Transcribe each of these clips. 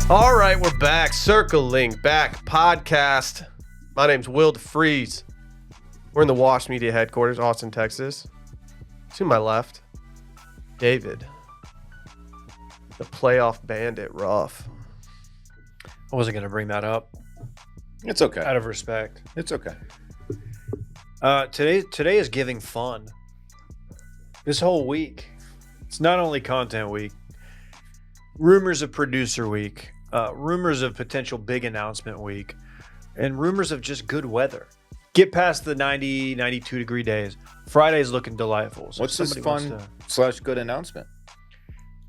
All right, we're back. Circling Back podcast. My name's Will DeFreeze. We're in the Wash Media headquarters, Austin, Texas. To my left, David, the playoff bandit, Ruff. I wasn't going to bring that up. It's okay. Out of respect. It's okay. Today is giving fun. This whole week. It's not only content week. Rumors of producer week. Rumors of potential big announcement week. And rumors of just good weather. Get past the 90, 92 degree days. Friday's looking delightful. So What's this fun / good announcement?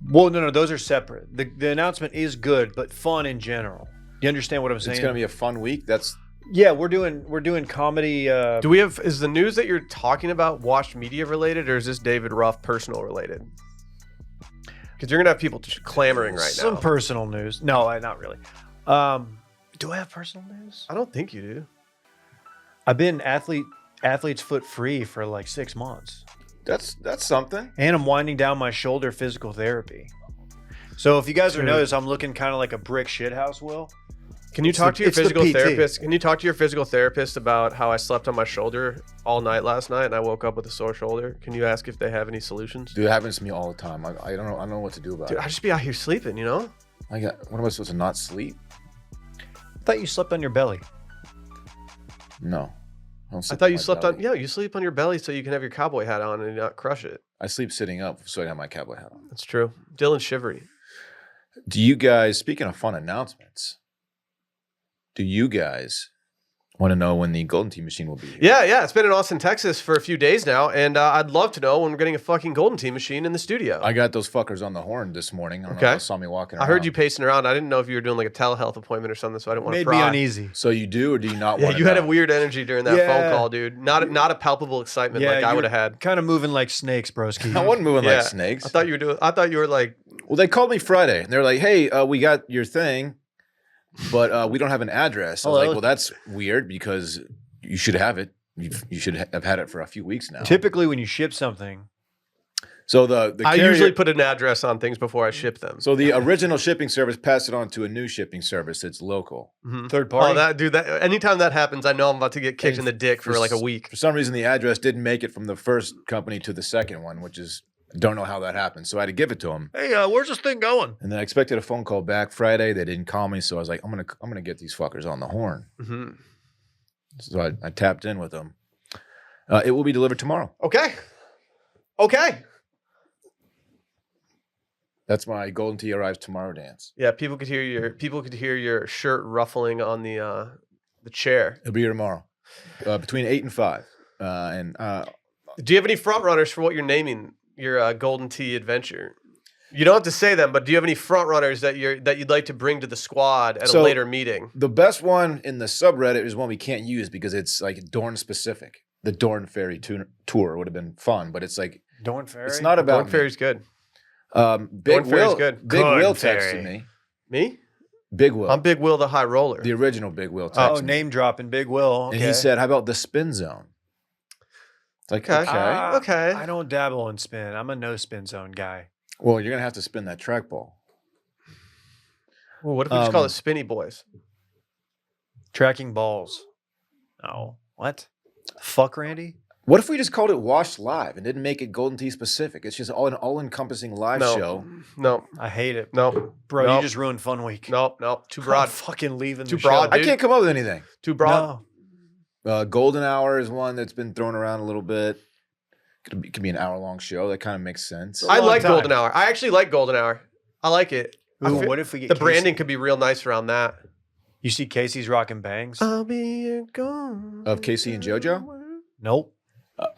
Well, no, those are separate. The announcement is good, but fun in general. You understand what I'm saying? It's going to be a fun week. Yeah, we're doing comedy. Is the news that you're talking about Wash Media related, or is this David Ruff personal related? Because you're gonna have people clamoring right now. Some personal news. No, not really. Do I have personal news? I don't think you do. I've been athlete's foot free for like 6 months. That's something. And I'm winding down my shoulder physical therapy. So if you guys are noticed, I'm looking kind of like a brick shithouse, Will. Can you talk to your physical therapist? Can you talk to your physical therapist about how I slept on my shoulder all night last night and I woke up with a sore shoulder? Can you ask if they have any solutions? Dude, it happens to me all the time. I don't know what to do about it. I just be out here sleeping, you know? What am I supposed to not sleep? I thought you slept on your belly. No. I thought you slept on. Yeah, you sleep on your belly so you can have your cowboy hat on and not crush it. I sleep sitting up so I have my cowboy hat on. That's true. Dylan Shivery. Do you guys, speaking of fun announcements, do you guys want to know when the Golden Tee machine will be here? Yeah. It's been in Austin, Texas for a few days now, and I'd love to know when we're getting a fucking Golden Tee machine in the studio. I got those fuckers on the horn this morning. I don't know if you saw me walking around. I heard you pacing around. I didn't know if you were doing like a telehealth appointment or something, so I didn't want to pry. Made me uneasy. So you do or do you not want to Yeah, you had a weird energy during that phone call, dude. Not a palpable excitement like I would have had. Kind of moving like snakes, broski. I wasn't moving like snakes. I thought you were like... Well, they called me Friday, and they're like, hey, we got your thing, but we don't have an address. I was like, well, that's weird because you should have it. You should have had it for a few weeks now. Typically, when you ship something. So the I usually put an address on things before I ship them. So the original shipping service passed it on to a new shipping service that's local. Mm-hmm. Third party. Oh, anytime that happens, I know I'm about to get kicked in the dick for like a week. For some reason, the address didn't make it from the first company to the second one, which is... Don't know how that happened, so I had to give it to him. Hey, where's this thing going? And then I expected a phone call back Friday. They didn't call me, so I was like, I'm gonna get these fuckers on the horn. Mm-hmm. So I tapped in with them. It will be delivered tomorrow. Okay. That's my Golden Tee arrives tomorrow dance. Yeah, people could hear your shirt ruffling on the chair. It'll be here tomorrow, between 8 and 5. Do you have any front runners for what you're naming your Golden Tee adventure? You don't have to say them, but do you have any front runners that you'd like to bring to the squad at a later meeting? The best one in the subreddit is one we can't use because it's like Dorn specific. The Dorn Ferry tour would have been fun, but it's like Dorn Ferry. It's not about Dorn Ferry's good. Big Will good. Big Will texted me. Me? Big Will. I'm Big Will, the high roller. The original Big Will texted me. Name dropping Big Will. Okay. And he said, "How about the spin zone?" It's like, okay. I don't dabble in spin. I'm a no spin zone guy. Well, you're going to have to spin that trackball. Well, what if we just call it Spinny Boys? Tracking balls. Oh, what? Fuck, Randy? What if we just called it Wash Live and didn't make it Golden Tee specific? It's just an all-encompassing live show. No. I hate it. No. Bro, you just ruined Fun Week. No. Too broad. I'm fucking leaving Too the broad, show. dude. I can't come up with anything. Too broad. No. Golden Hour is one that's been thrown around a little bit. Could be an hour-long show. That kind of makes sense. I like Golden Hour. I actually like Golden Hour. I like it. Ooh, what if we get the branding could be real nice around that? You see Casey's Rockin' Bangs? I'll be your gone. Of Casey and JoJo? Nope.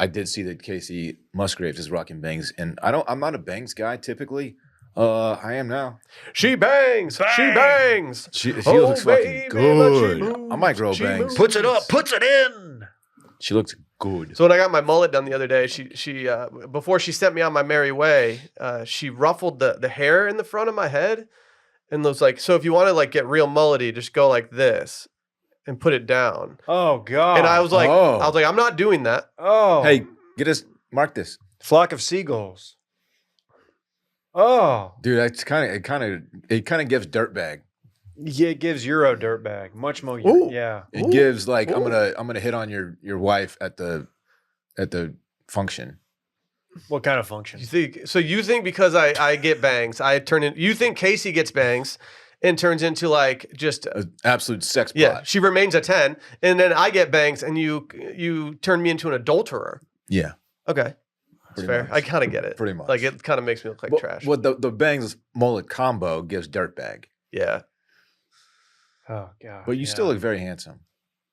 I did see that Casey Musgraves is rocking bangs, and I'm not a bangs guy typically. I am now. She bangs. She bangs. She looks fucking good. I might grow bangs. Puts it up. Puts it in. She looks good. So when I got my mullet done the other day, she before she sent me on my merry way, she ruffled the hair in the front of my head, and was like, so if you want to like get real mullety, just go like this. And put it down. Oh God! And I was like, I'm not doing that. Oh, hey, mark this. Flock of seagulls. Oh, dude, that's it kind of gives dirtbag. Yeah, it gives Euro dirtbag much more. Ooh. Yeah, It gives like I'm gonna hit on your wife at the function. what kind of function? You think because I get bangs, I turn in. You think Casey gets bangs and turns into like just An absolute sex yeah. bot. She remains a 10, and then I get bangs, and you turn me into an adulterer. Yeah. Okay, that's fair. much. I kind of get it. Pretty much. Like it kind of makes me look like trash. What the bangs mullet combo gives dirtbag. Yeah. Oh god! But you still look very handsome.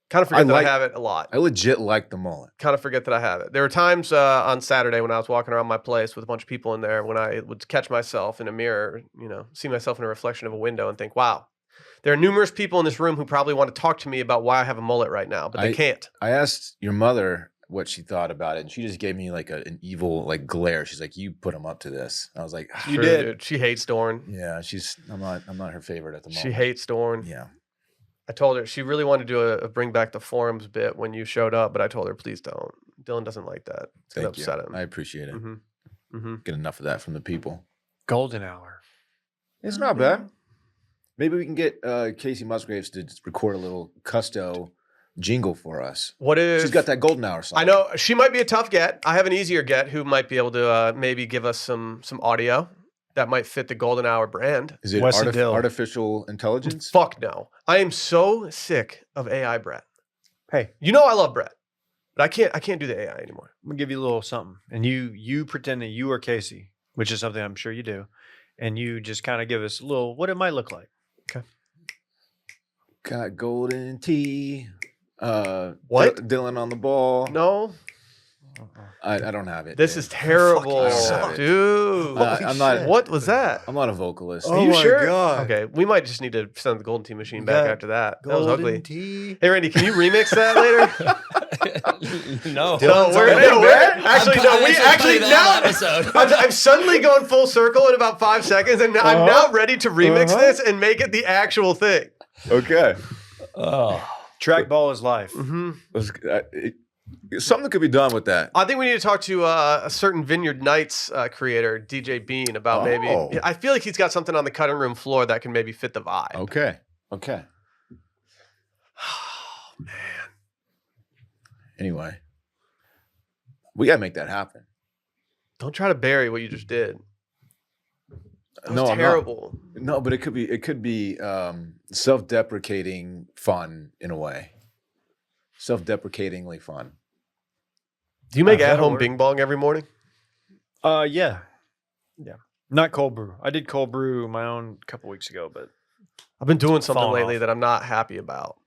Kind of forget that I have it a lot. I legit like the mullet. Kind of forget that I have it. There were times on Saturday when I was walking around my place with a bunch of people in there when I would catch myself in a mirror, see myself in a reflection of a window and think, wow, there are numerous people in this room who probably want to talk to me about why I have a mullet right now, but they can't. I asked your mother what she thought about it, and she just gave me like an evil like glare. She's like, "You put him up to this." I was like, "You did." Dude. She hates Dorn. Yeah, I'm not her favorite at the moment. She hates Dorn. Yeah. I told her she really wanted to do a bring back the forums bit when you showed up, but I told her, please don't. Dylan doesn't like that. It's going to upset him. I appreciate it. Mm-hmm. Get enough of that from the people. Golden hour. It's not bad. Maybe we can get Casey Musgraves to record a little custo jingle for us. What if she's got that golden hour song? I know she might be a tough get. I have an easier get who might be able to maybe give us some audio that might fit the golden hour brand. Is it artificial intelligence? Fuck no. I am so sick of AI, Brett. Hey, I love Brett, but I can't do the AI anymore. I'm gonna give you a little something, and you pretend that you are Casey, which is something I'm sure you do, and you just kind of give us a little what it might look like. Okay. Got golden tea. What? Dylan on the ball. No. I don't have it. This is terrible, dude. I'm not. What was that? I'm not a vocalist. Are you sure? God. Okay, we might just need to send the Golden Tea machine back after that. That was ugly. Tea. Hey, Randy, can you remix that later? No. I'm suddenly going full circle in about 5 seconds, and I'm now ready to remix this and make it the actual thing. Okay. Trackball is life. Mm-hmm. Something could be done with that. I think we need to talk to a certain Vineyard Nights creator, DJ Bean, about maybe. I feel like he's got something on the cutting room floor that can maybe fit the vibe. Okay. Oh, man. Anyway, we gotta make that happen. Don't try to bury what you just did. That was No, terrible. No, but it could be self-deprecating fun in a way. Self-deprecatingly fun. Do you make at-home bing bong every morning? Yeah. Not cold brew. I did cold brew my own a couple weeks ago, but I've been doing something lately that I'm not happy about.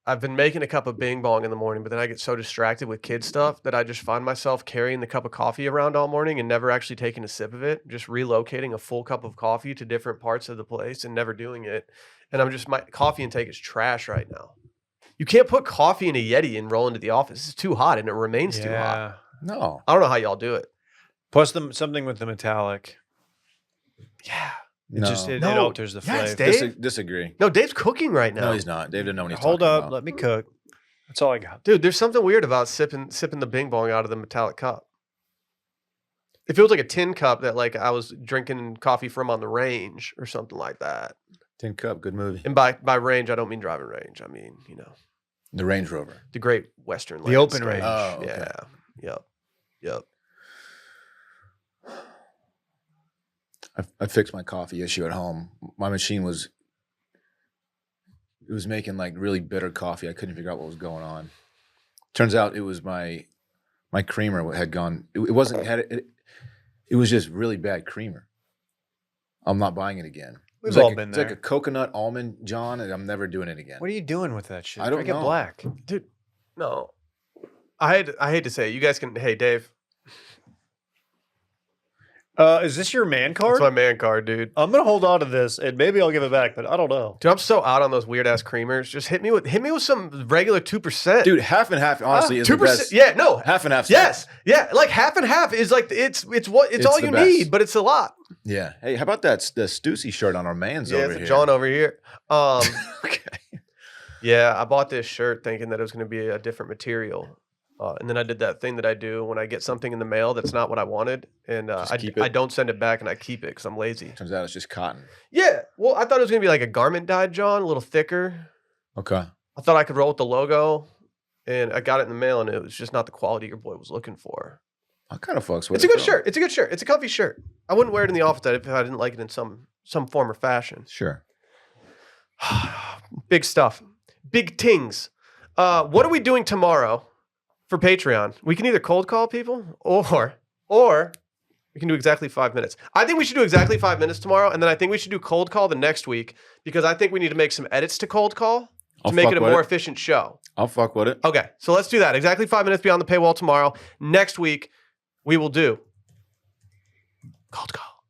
I've been making a cup of bing bong in the morning, but then I get so distracted with kid stuff that I just find myself carrying the cup of coffee around all morning and never actually taking a sip of it, just relocating a full cup of coffee to different parts of the place and never doing it. And my coffee intake is trash right now. You can't put coffee in a Yeti and roll into the office. It's too hot and it remains too hot. No. I don't know how y'all do it. Plus something with the metallic. Yeah. It alters the flavor. Dave? Disagree. No, Dave's cooking right now. No, he's not. Dave didn't know what he's Hold talking up. about. Let me cook. That's all I got. Dude, there's something weird about sipping the bing bong out of the metallic cup. It feels like a tin cup that like I was drinking coffee from on the range or something like that. Tin Cup, good movie. And by range, I don't mean driving range. I mean, The Range Rover. the Great Western The open landscape. range. Oh, okay. Yeah. Yep. I fixed my coffee issue at home. My machine was making like really bitter coffee. I couldn't figure out what was going on. Turns out it was my creamer had gone. It was just really bad creamer. I'm not buying it again. We've all been there. It's like a coconut almond John, and I'm never doing it again. What are you doing with that shit? I don't Drink it know. black. Dude, no. I hate to say it. You guys can. Hey, Dave. Is this your man card? That's my man card, dude. I'm gonna hold on to this, and maybe I'll give it back, but I don't know. Dude, I'm so out on those weird ass creamers. Just hit me with some regular 2%. Dude, half and half honestly is 2%. the best. Yeah, no. Half and half. Yes. Yeah, like half and half is like it's all you the need, best. but it's a lot. Yeah. Hey, how about that the Stussy shirt on our man's Yeah, over it's here? John over here. Okay. Yeah, I bought this shirt thinking that it was going to be a different material. And then I did that thing that I do when I get something in the mail that's not what I wanted, and keep it. I don't send it back, and I keep it because I'm lazy. Turns out it's just cotton. Yeah, well, I thought it was gonna be like a garment dyed, John, a little thicker. Okay. I thought I could roll with the logo, and I got it in the mail, and it was just not the quality your boy was looking for. I kind of fucks with It's a good shirt. It's a good shirt. It's a comfy shirt. I wouldn't wear it in the office if I didn't like it in some form or fashion. Sure. Big stuff. Big tings. What are we doing tomorrow for Patreon? We can either cold call people or we can do exactly 5 minutes. I think we should do exactly 5 minutes tomorrow, and then I think we should do cold call the next week because I think we need to make some edits to cold call to make it a more efficient show. I'll fuck with it. Okay, so let's do that. Exactly 5 minutes beyond the paywall tomorrow. Next week, we will do cold call.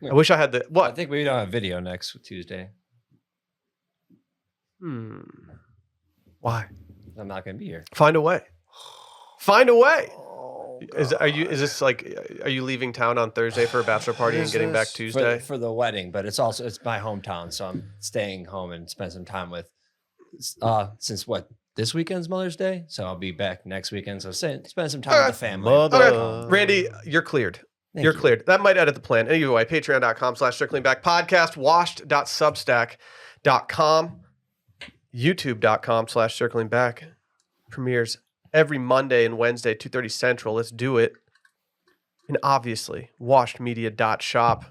I wish I had the what? I think we don't have video next Tuesday. Why? I'm not going to be here. Find a way. Find a way. Are you leaving town on Thursday for a bachelor party and getting back Tuesday? For the wedding, but it's my hometown, so I'm staying home and spend some time with since this weekend's Mother's Day, so I'll be back next weekend. So spend some time with the family. Okay. Randy, you're cleared. You're cleared. That might edit the plan. Anyway, patreon.com/circlingback podcast, washed.substack.com, youtube.com/circlingback. Premieres every Monday and Wednesday, 2:30 Central. Let's do it. And obviously, washedmedia.shop.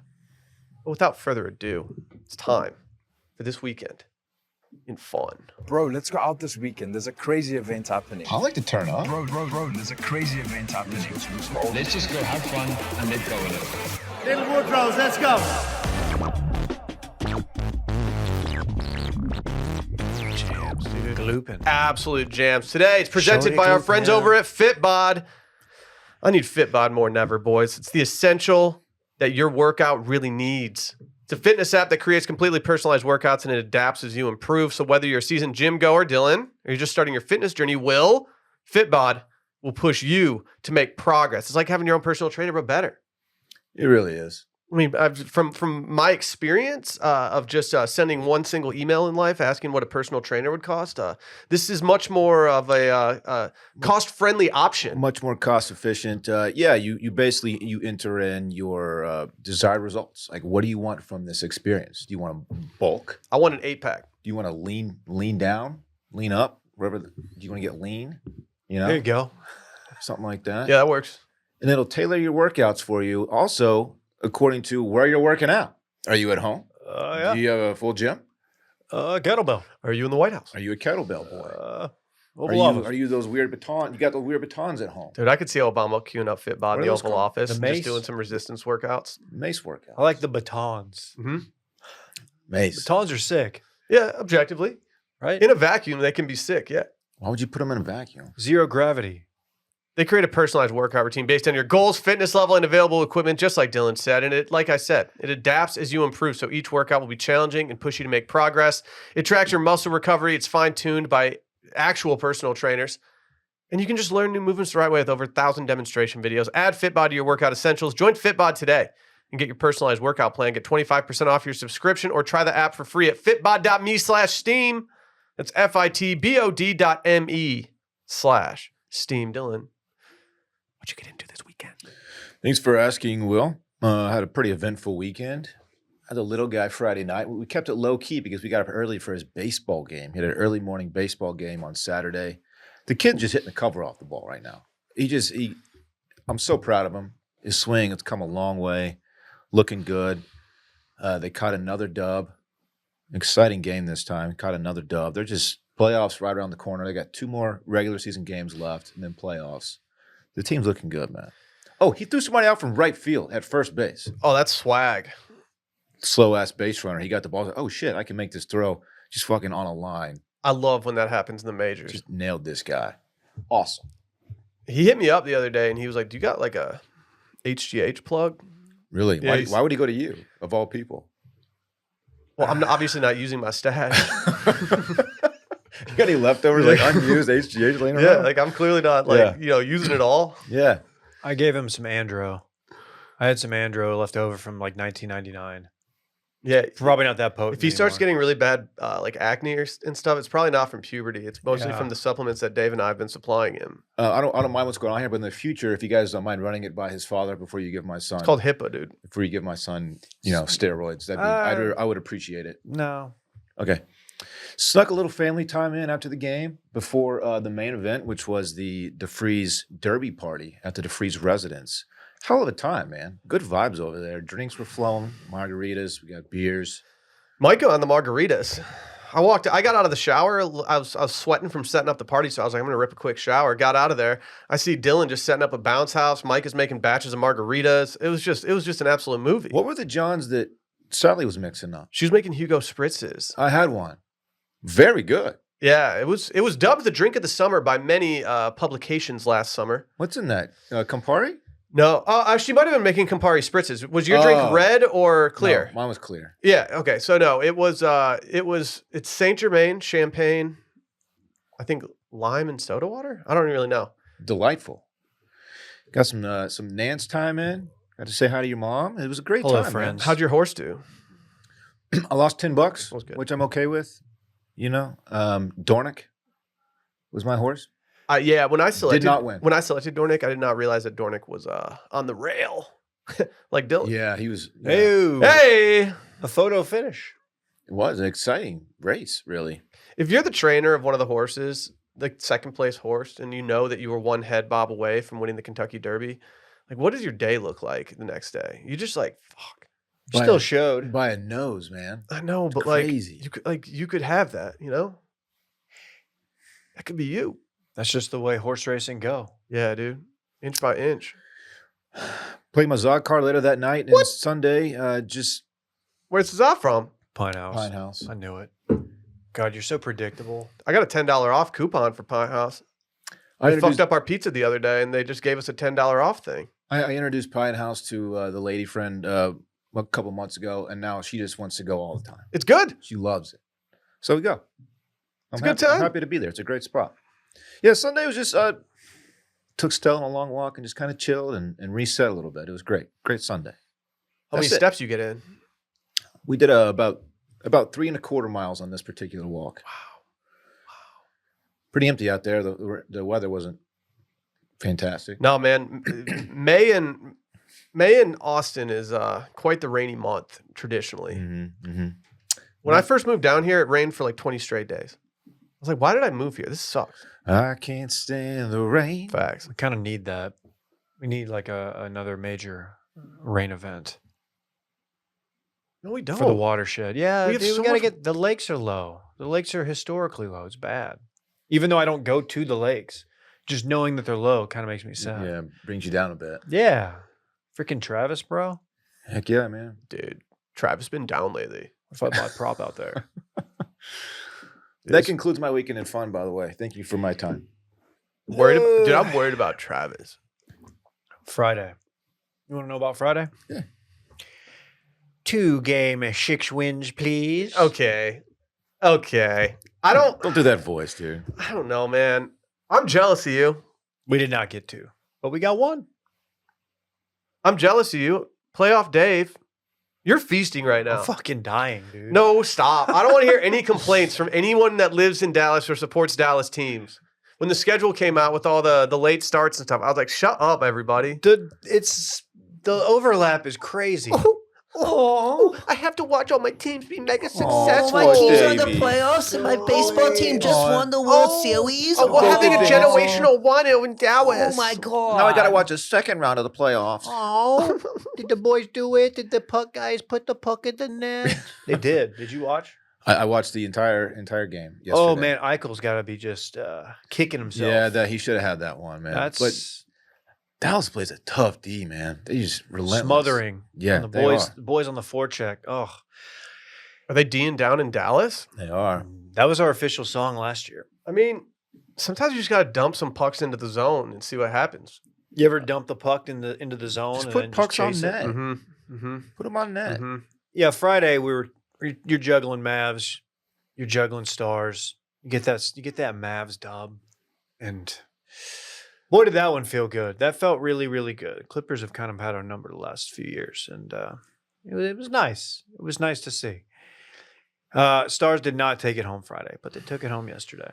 But without further ado, it's time for this weekend in fun. Bro, let's go out this weekend. There's a crazy event happening. I like to turn up. Bro, there's a crazy event happening. Let's just go have fun and let go with it. Little Woodrows, let's go. Jams, dude. Glooping. Absolute jams. Today, it's presented by our friends over at Fitbod. I need Fitbod more than ever, boys. It's the essential that your workout really needs. It's a fitness app that creates completely personalized workouts and it adapts as you improve. So whether you're a seasoned gym goer, Dylan, or you're just starting your fitness journey, Fitbod will push you to make progress. It's like having your own personal trainer, but better. It really is. I mean, from my experience of just sending one single email in life asking what a personal trainer would cost, this is much more of a cost-friendly option. Much more cost-efficient. You basically you enter in your desired results. Like, what do you want from this experience? Do you want to bulk? I want an 8-pack. Do you want to lean down, lean up, wherever? Do you want to get lean? You know, There you go. something like that. Yeah, that works. And it'll tailor your workouts for you. Also, according to where you're working out. Are you at home? Yeah. Do you have a full gym? Kettlebell. Are you in the White House? Are you a kettlebell boy? Oval Office. Are you those weird batons? You got those weird batons at home. Dude, I could see Obama queuing up Fitbod in the those Oval called? Office, The just mace? doing some resistance workouts. Mace workout. I like the batons. Mace. Batons are sick, Yeah, objectively. right? In a vacuum, they can be sick, yeah. Why would you put them in a vacuum? Zero gravity. They create a personalized workout routine based on your goals, fitness level, and available equipment, just like Dylan said. And like I said, it adapts as you improve. So each workout will be challenging and push you to make progress. It tracks your muscle recovery. It's fine-tuned by actual personal trainers. And you can just learn new movements the right way with over 1,000 demonstration videos. Add Fitbod to your workout essentials. Join Fitbod today and get your personalized workout plan. Get 25% off your subscription or try the app for free at fitbod.me/steam. That's fitbod.me/steam. Dylan, what'd you get into this weekend? Thanks for asking, Will. I had a pretty eventful weekend. I had a little guy Friday night. We kept it low key because we got up early for his baseball game. He had an early morning baseball game on Saturday. The kid just hitting the cover off the ball right now. I'm so proud of him. His swing has come a long way, looking good. They caught another dub. Exciting game this time. Caught another dub. They're just playoffs right around the corner. They got 2 more regular season games left and then playoffs. The team's looking good, man. Oh, he threw somebody out from right field at first base. Oh, that's swag. Slow-ass base runner. He got the ball. Like, oh, shit, I can make this throw. Just fucking on a line. I love when that happens in the majors. Just nailed this guy. Awesome. He hit me up the other day and he was like, do you got like a HGH plug? Really? Yeah, Why would he go to you, of all people? Well, I'm obviously not using my stash. You got any leftovers, like unused HGH laying around? Yeah, like I'm clearly not using it all. Yeah. I gave him some Andro. I had some Andro left over from like 1999. Yeah. Probably not that potent. If he starts anymore. getting really bad like acne and stuff, it's probably not from puberty. It's mostly Yeah. from the supplements that Dave and I have been supplying him. I don't mind what's going on here, but in the future, if you guys don't mind running it by his father before you give my son, It's called HIPAA, dude. before you give my son, steroids, I would appreciate it. No. Okay. Snuck a little family time in after the game before the main event, which was the DeFreeze Derby party at the DeFreeze residence. Hell of a time, man. Good vibes over there. Drinks were flowing, margaritas, we got beers. Micah on the margaritas. I got out of the shower. I was sweating from setting up the party, so I was like, I'm going to rip a quick shower. Got out of there. I see Dylan just setting up a bounce house. Mike is making batches of margaritas. It was just an absolute movie. What were the Johns that Sally was mixing up? She was making Hugo Spritzes. I had one. Very good. Yeah, it was dubbed the drink of the summer by many publications last summer. What's in that? Campari? No, she might have been making Campari Spritzes. Was your drink red or clear? No, mine was clear. Yeah. Okay. So no, it's Saint Germain, champagne, I think lime and soda water. I don't really know. Delightful. Got some Nance time in. Got to say hi to your mom. It was a great Hello, time, friends. How'd your horse do? man. I lost $10, That was good. which I'm okay with. Dornick was my horse. Yeah. When I selected, not win. When I selected Dornick, I did not realize that Dornick was on the rail, like Dylan. Yeah, he was. Yeah. Hey, A photo finish. It was an exciting race, really. if you're the trainer of one of the horses, the second place horse, and you know that you were one head bob away from winning the Kentucky Derby, like what does your day look like the next day? You just like, fuck. Still showed. By a nose, man. I know, but crazy. you could have that, That could be you. That's just the way horse racing go. Yeah, dude. Inch by inch. Played my Zod car later that night, and Sunday, just Where's Zah from? Pine House. Pine House. I knew it. God, you're so predictable. I got a $10 off coupon for Pine House. I They fucked introduced, up our pizza the other day, and they just gave us a $10 off thing. I introduced Pine House to the lady friend a couple months ago, and now she just wants to go all the time. It's good. She loves it. So we go. It's a good time. I'm happy to be there. It's a great spot. Yeah, Sunday was just took Stella on a long walk and just kind of chilled and reset a little bit. It was great. Great Sunday. How many That's it. steps you get in? We did about 3.25 miles on this particular walk. Wow. Pretty empty out there. The weather wasn't fantastic. No, man. May in Austin is quite the rainy month traditionally. Mm-hmm. When I first moved down here, it rained for like 20 straight days. I was like, why did I move here? This sucks. I can't stand the rain. Facts. We kind of need that. We need like another major rain event No, we don't. for the watershed. Yeah, We have dude, so we gotta much- get the lakes are low. The lakes are historically low. It's bad. Even though I don't go to the lakes, just knowing that they're low kind of makes me sad. Yeah, brings you down a bit. Yeah. Freaking Travis, bro. Heck yeah, man. Dude, Travis been down lately. If I bought prop out there. That concludes my weekend in fun, by the way. Thank you for my time. Dude, I'm worried about Travis. Friday. You want to know about Friday? Yeah. 2 game 6 wins, please. Okay. I Don't do that voice, dude. don't know, man. I'm jealous of you. We did not get 2, but we got 1. I'm jealous of you. Playoff Dave. You're feasting right now. I'm fucking dying, dude. No, stop. I don't want to hear any complaints from anyone that lives in Dallas or supports Dallas teams. When the schedule came out with all the late starts and stuff, I was like, shut up, everybody. The overlap is crazy. Oh, I have to watch all my teams be mega Oh, successful. my teams are in the playoffs, and my baseball team just won the World Series. Oh, we're having a things. generational one in Dallas. Oh my god! Now I got to watch the second round of the playoffs. Oh, did the boys do it? Did the puck guys put the puck in the net? They did. Did you watch? I watched the entire game yesterday. Oh man, Eichel's got to be just kicking himself. Yeah, he should have had that one, man. That's But Dallas plays a tough D, man. They just relentless. smothering. Yeah, And the they boys, are. the boys on the forecheck. Oh, Are they D'ing down in Dallas? They are. that was our official song last year. I mean, sometimes you just got to dump some pucks into the zone and see what happens. You ever dump the puck into the zone? Just and put then pucks on chase it? net. Mm-hmm. Mm-hmm. Put them on net. Mm-hmm. Yeah, Friday you're juggling Mavs, you're juggling Stars. You get that Mavs dub, and boy, did that one feel good. That felt really, really good. Clippers have kind of had our number the last few years, and It was nice. It was nice to see. Stars did not take it home Friday, but they took it home yesterday.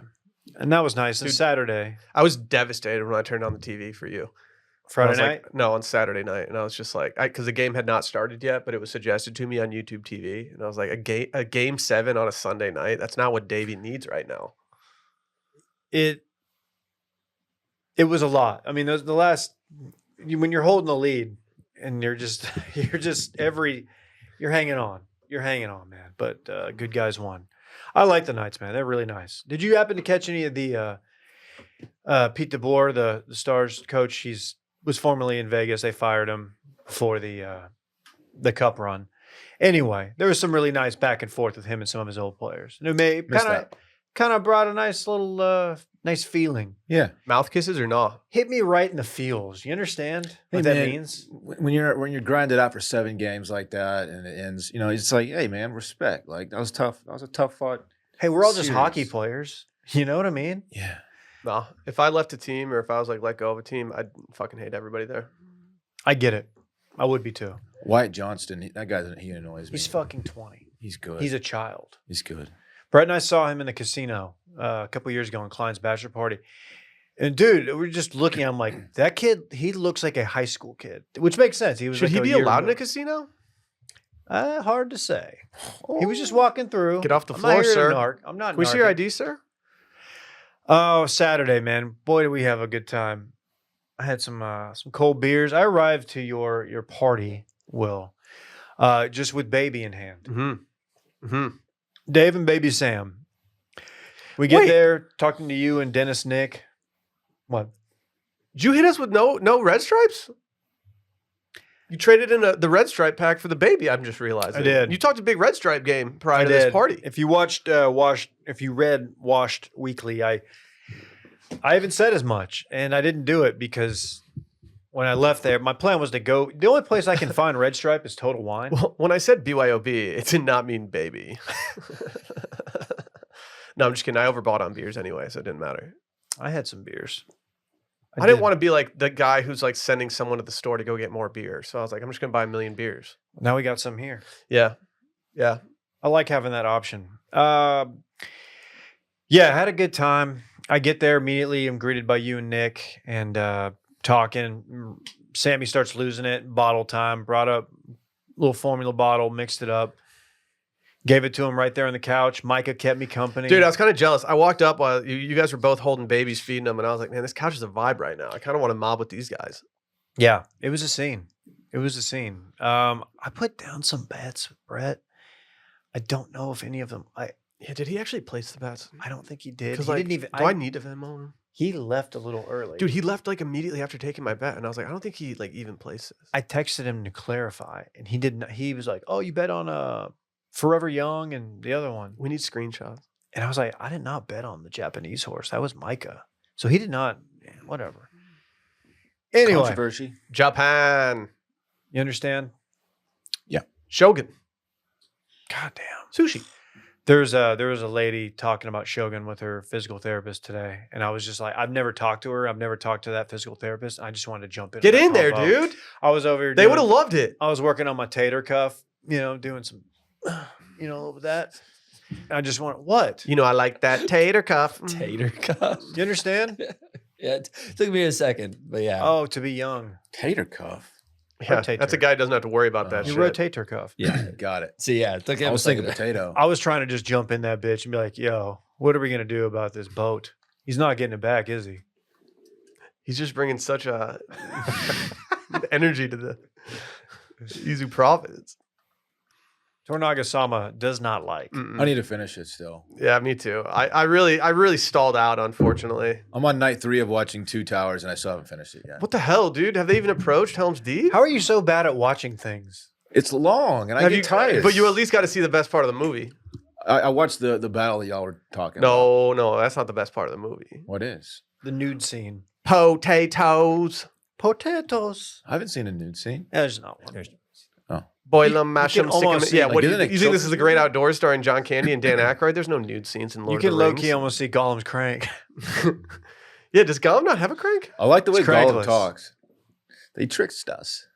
And that was nice. And Dude, Saturday, I was devastated when I turned on the TV for you. I Friday was night. like, no, on Saturday night, and I was just like, because the game had not started yet, but it was suggested to me on YouTube TV, and I was like, a game 7 on a Sunday night. That's not what Davey needs right now. It was a lot. I mean, the last when you're holding the lead and you're hanging on. You're hanging on, man. But good guys won. I like the Knights, man. They're really nice. Did you happen to catch any of the Pete DeBoer, the Stars coach? He's was formerly in Vegas. They fired him for the Cup run. Anyway, there was some really nice back and forth with him and some of his old players. And it may kind of brought a nice little nice feeling. Yeah. Mouth kisses or not? Hit me right in the feels. You understand Hey, what that man, means? when you're grinded out for 7 games like that and it ends, it's like, hey man, respect. Like that was tough. That was a tough fight. Hey, we're all just Serious. hockey players. You know what I mean? Yeah. Nah. If I left a team or if I was like let go of a team, I'd fucking hate everybody there. I get it. I would be too. Wyatt Johnston, that guy, he annoys me. He's fucking 20. He's good. He's a child. He's good. Brett and I saw him in the casino a couple years ago in Klein's bachelor party. And dude, we're just looking. I'm like, that kid, he looks like a high school kid, which makes sense. He was. Should like he a be year allowed in a removed. casino? Hard to say. He was just walking through. Get off the I'm floor, not here to sir. narc. I'm not. Can we see your narking. ID, sir? Oh, Saturday, man. Boy, did we have a good time. I had some cold beers. I arrived to your party, Will, just with baby in hand. Mm-hmm. Mm-hmm. Dave and baby Sam. We get Wait. there talking to you and Dennis Nick. What? Did you hit us with no red stripes? You traded in the red stripe pack for the baby. I'm just realizing. I did. You talked a big red stripe game prior I to this did. party. If you watched if you read Washed Weekly, I haven't said as much, and I didn't do it because when I left there, my plan was to go. The only place I can find Red Stripe is Total Wine. Well, when I said BYOB, it did not mean baby. No, I'm just kidding. I overbought on beers anyway, so it didn't matter. I had some beers. I didn't want to be like the guy who's like sending someone to the store to go get more beer. So I was like, I'm just going to buy 1 million beers. Now we got some here. Yeah. Yeah. I like having that option. Yeah, I had a good time. I get there immediately. I'm greeted by you and Nick and talking. Sammy starts losing it. Bottle time. Brought up a little formula bottle, mixed it up. Gave it to him right there on the couch. Micah kept me company. Dude, I was kind of jealous. I walked up while you guys were both holding babies, feeding them, and I was like, man, this couch is a vibe right now. I kind of want to mob with these guys. Yeah, it was a scene. It was a scene. I put down some bets with Brett. I don't know if any of them. Yeah, did he actually place the bets? I don't think he did. Because He like, didn't even. do I need to Venmo him? He left a little early. Dude, he left like immediately after taking my bet, and I was like, I don't think he like even places. I texted him to clarify, and he didn't. He was like, "Oh, you bet on Forever Young and the other one." We need screenshots. And I was like, I did not bet on the Japanese horse. That was Micah. So he did not. Whatever. Anyway, Controversy. Japan. you understand? Shogun. God damn. Sushi. There was a lady talking about Shogun with her physical therapist today, and I was just like, I've never talked to her. I've never talked to that physical therapist. I just wanted to jump in. Get on that in there, convo. dude. I was over here. They would have loved it. I was working on my tater cuff, doing some, with that. I just want what? You know, I like that tater cuff. Tater cuff. You understand? Yeah, it took me a second, but yeah. Oh, to be young. Tater cuff. Yeah, Rotator. that's a guy who doesn't have to worry about that You shit. rotate her cuff. Yeah. Got it. So yeah, it took him I a was thinking second. potato. I was trying to just jump in that bitch and be like, yo, what are we going to do about this boat? He's not getting it back, is he? He's just bringing such a energy to the Izu province. Tornaga-sama does not like. I need to finish it still. Yeah, me too. I really stalled out, unfortunately. I'm on night 3 of watching Two Towers, and I still haven't finished it yet. What the hell, dude? Have they even approached Helm's Deep? How are you so bad at watching things? It's long, and I Have get you, tired. But you at least got to see the best part of the movie. I watched the battle that y'all were talking about. No, that's not the best part of the movie. What is? The nude scene. Potatoes. Potatoes. I haven't seen a nude scene. There's not one. Boil You- them, mash you them, can stick them. almost see, Yeah, like, what do isn't you it think this is Children's The Great movie? Outdoors starring John Candy and Dan Aykroyd? There's no nude scenes in Lord You of can the low-key Rings. almost see Gollum's crank. Yeah, does Gollum not have a crank? I like the way It's Gollum crankless. talks. They tricked us.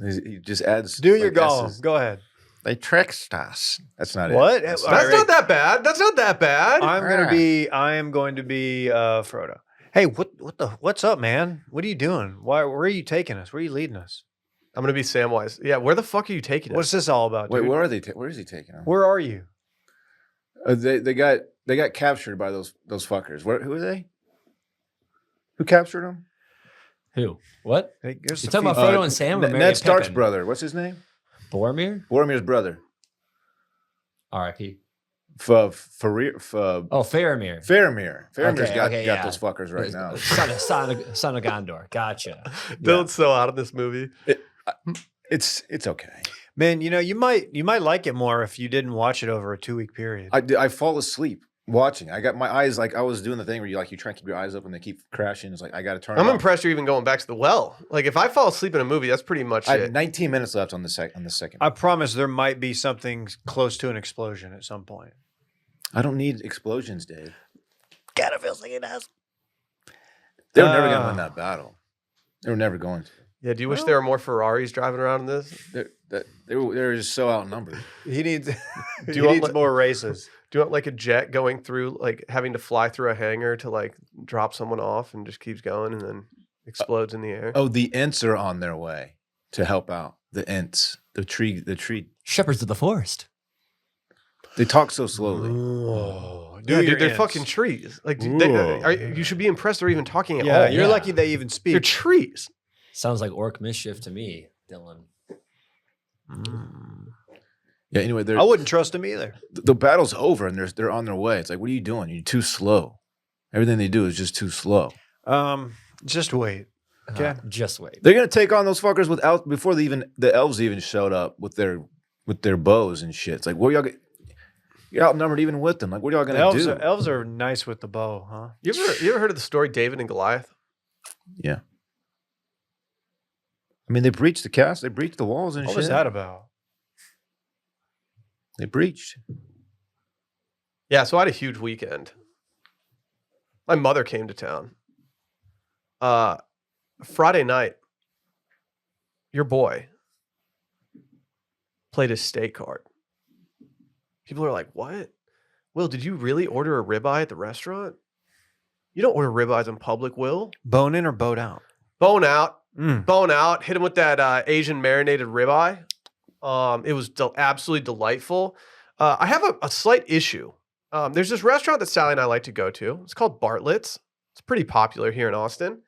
He just adds. Do your like, Gollum. S's. Go ahead. They tricked us. That's not What? it. That's All not That's right. not that bad. That's not that bad. I am going to be Frodo. Hey, what's up, man? What are you doing? Where are you taking us? Where are you leading us? I'm gonna be Samwise. Yeah, where the fuck are you taking What's us? this all about? Wait, dude? where are they? Where is he taking them? Where are you? They got captured by those fuckers. Who are they? Who captured them? Who? What? Hey, there's You a talking few- about Frodo and Sam? Or Merry Ned and Stark's Pippin? brother. What's his name? Boromir? Boromir's brother. R.I.P. Faramir. Oh, Faramir. Faramir's got yeah. those fuckers right now. Son of Gondor. Gotcha. Dylan's so out of this movie. It's okay. Man, you might like it more if you didn't watch it over a 2-week period. I fall asleep watching. I got my eyes like I was doing the thing where you try and keep your eyes open and they keep crashing. It's like I got to turn. I'm it off. impressed you're even going back to the well. Like if I fall asleep in a movie, that's pretty much I have it. 19 minutes left on the second. I promise there might be something close to an explosion at some point. I don't need explosions, Dave. Gotta feel like it does. They were never going to win that battle. They were never going to. Yeah, do you wish there were more Ferraris driving around in this? They were just so outnumbered. He needs you want needs more races. Do you want like a jet going through, like having to fly through a hangar to like drop someone off and just keeps going and then explodes in the air? Oh, the Ents are on their way to help out. The Ents, the tree. Shepherds of the forest. They talk so slowly. Oh, Yeah, dude, they're fucking trees. Like you should be impressed they're even talking at all. You're lucky they even speak. They're trees. Sounds like orc mischief to me, Dylan. Yeah. Anyway, I wouldn't trust them either. the battle's over and they're on their way. It's like, what are you doing? You're too slow. Everything they do is just too slow. Just wait. Okay. Just wait. They're gonna take on those fuckers before the elves even showed up with their bows and shit. It's like, what y'all get? You're outnumbered even with them. Like, what are y'all gonna do? Elves are nice with the bow, huh? You ever heard of the story David and Goliath? Yeah. I mean, they breached the castle. They breached the walls and What shit. was that about? They breached. Yeah, so I had a huge weekend. My mother came to town. Friday night, your boy played his steak card. People are like, what? Will, did you really order a ribeye at the restaurant? You don't order ribeyes in public, Will. Bone in or bone out? Bone out. Mm. Bone out. Hit him with that Asian marinated ribeye. It was absolutely delightful. I have a slight issue. There's this restaurant that Sally and I like to go to. It's called Bartlett's. It's pretty popular here in Austin.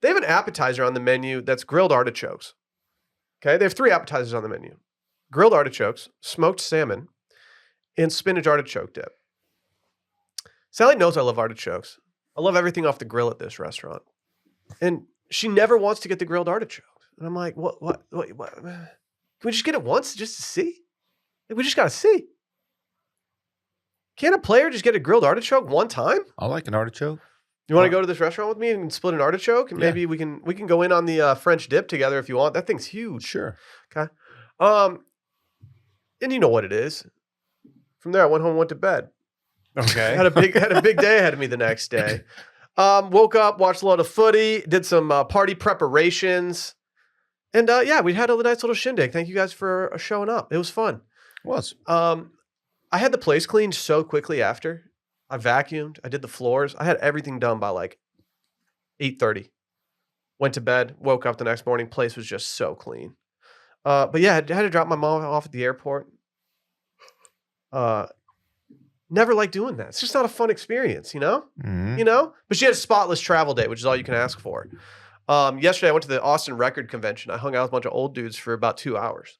They have an appetizer on the menu that's grilled artichokes. Okay, they have 3 appetizers on the menu. Grilled artichokes, smoked salmon, and spinach artichoke dip. Sally knows I love artichokes. I love everything off the grill at this restaurant. And she never wants to get the grilled artichokes. And I'm like, what? Can we just get it once just to see? Like, we just got to see. Can't a player just get a grilled artichoke one time? I like an artichoke. You want to go to this restaurant with me and split an artichoke? And maybe we can go in on the French dip together if you want. That thing's huge. Sure. Okay. And you know what it is. From there, I went home and went to bed. Okay. had a big day ahead of me the next day. Woke up, watched a lot of footy, did some party preparations. And we had a nice little shindig. Thank you guys for showing up. It was fun. It was. I had the place cleaned so quickly after. I vacuumed. I did the floors. I had everything done by like 8:30. Went to bed. Woke up the next morning. Place was just so clean. But yeah, I had to drop my mom off at the airport. Never liked doing that. It's just not a fun experience, you know? Mhm. You know? But she had a spotless travel day, which is all you can ask for. Yesterday, I went to the Austin Record Convention. I hung out with a bunch of old dudes for about 2 hours.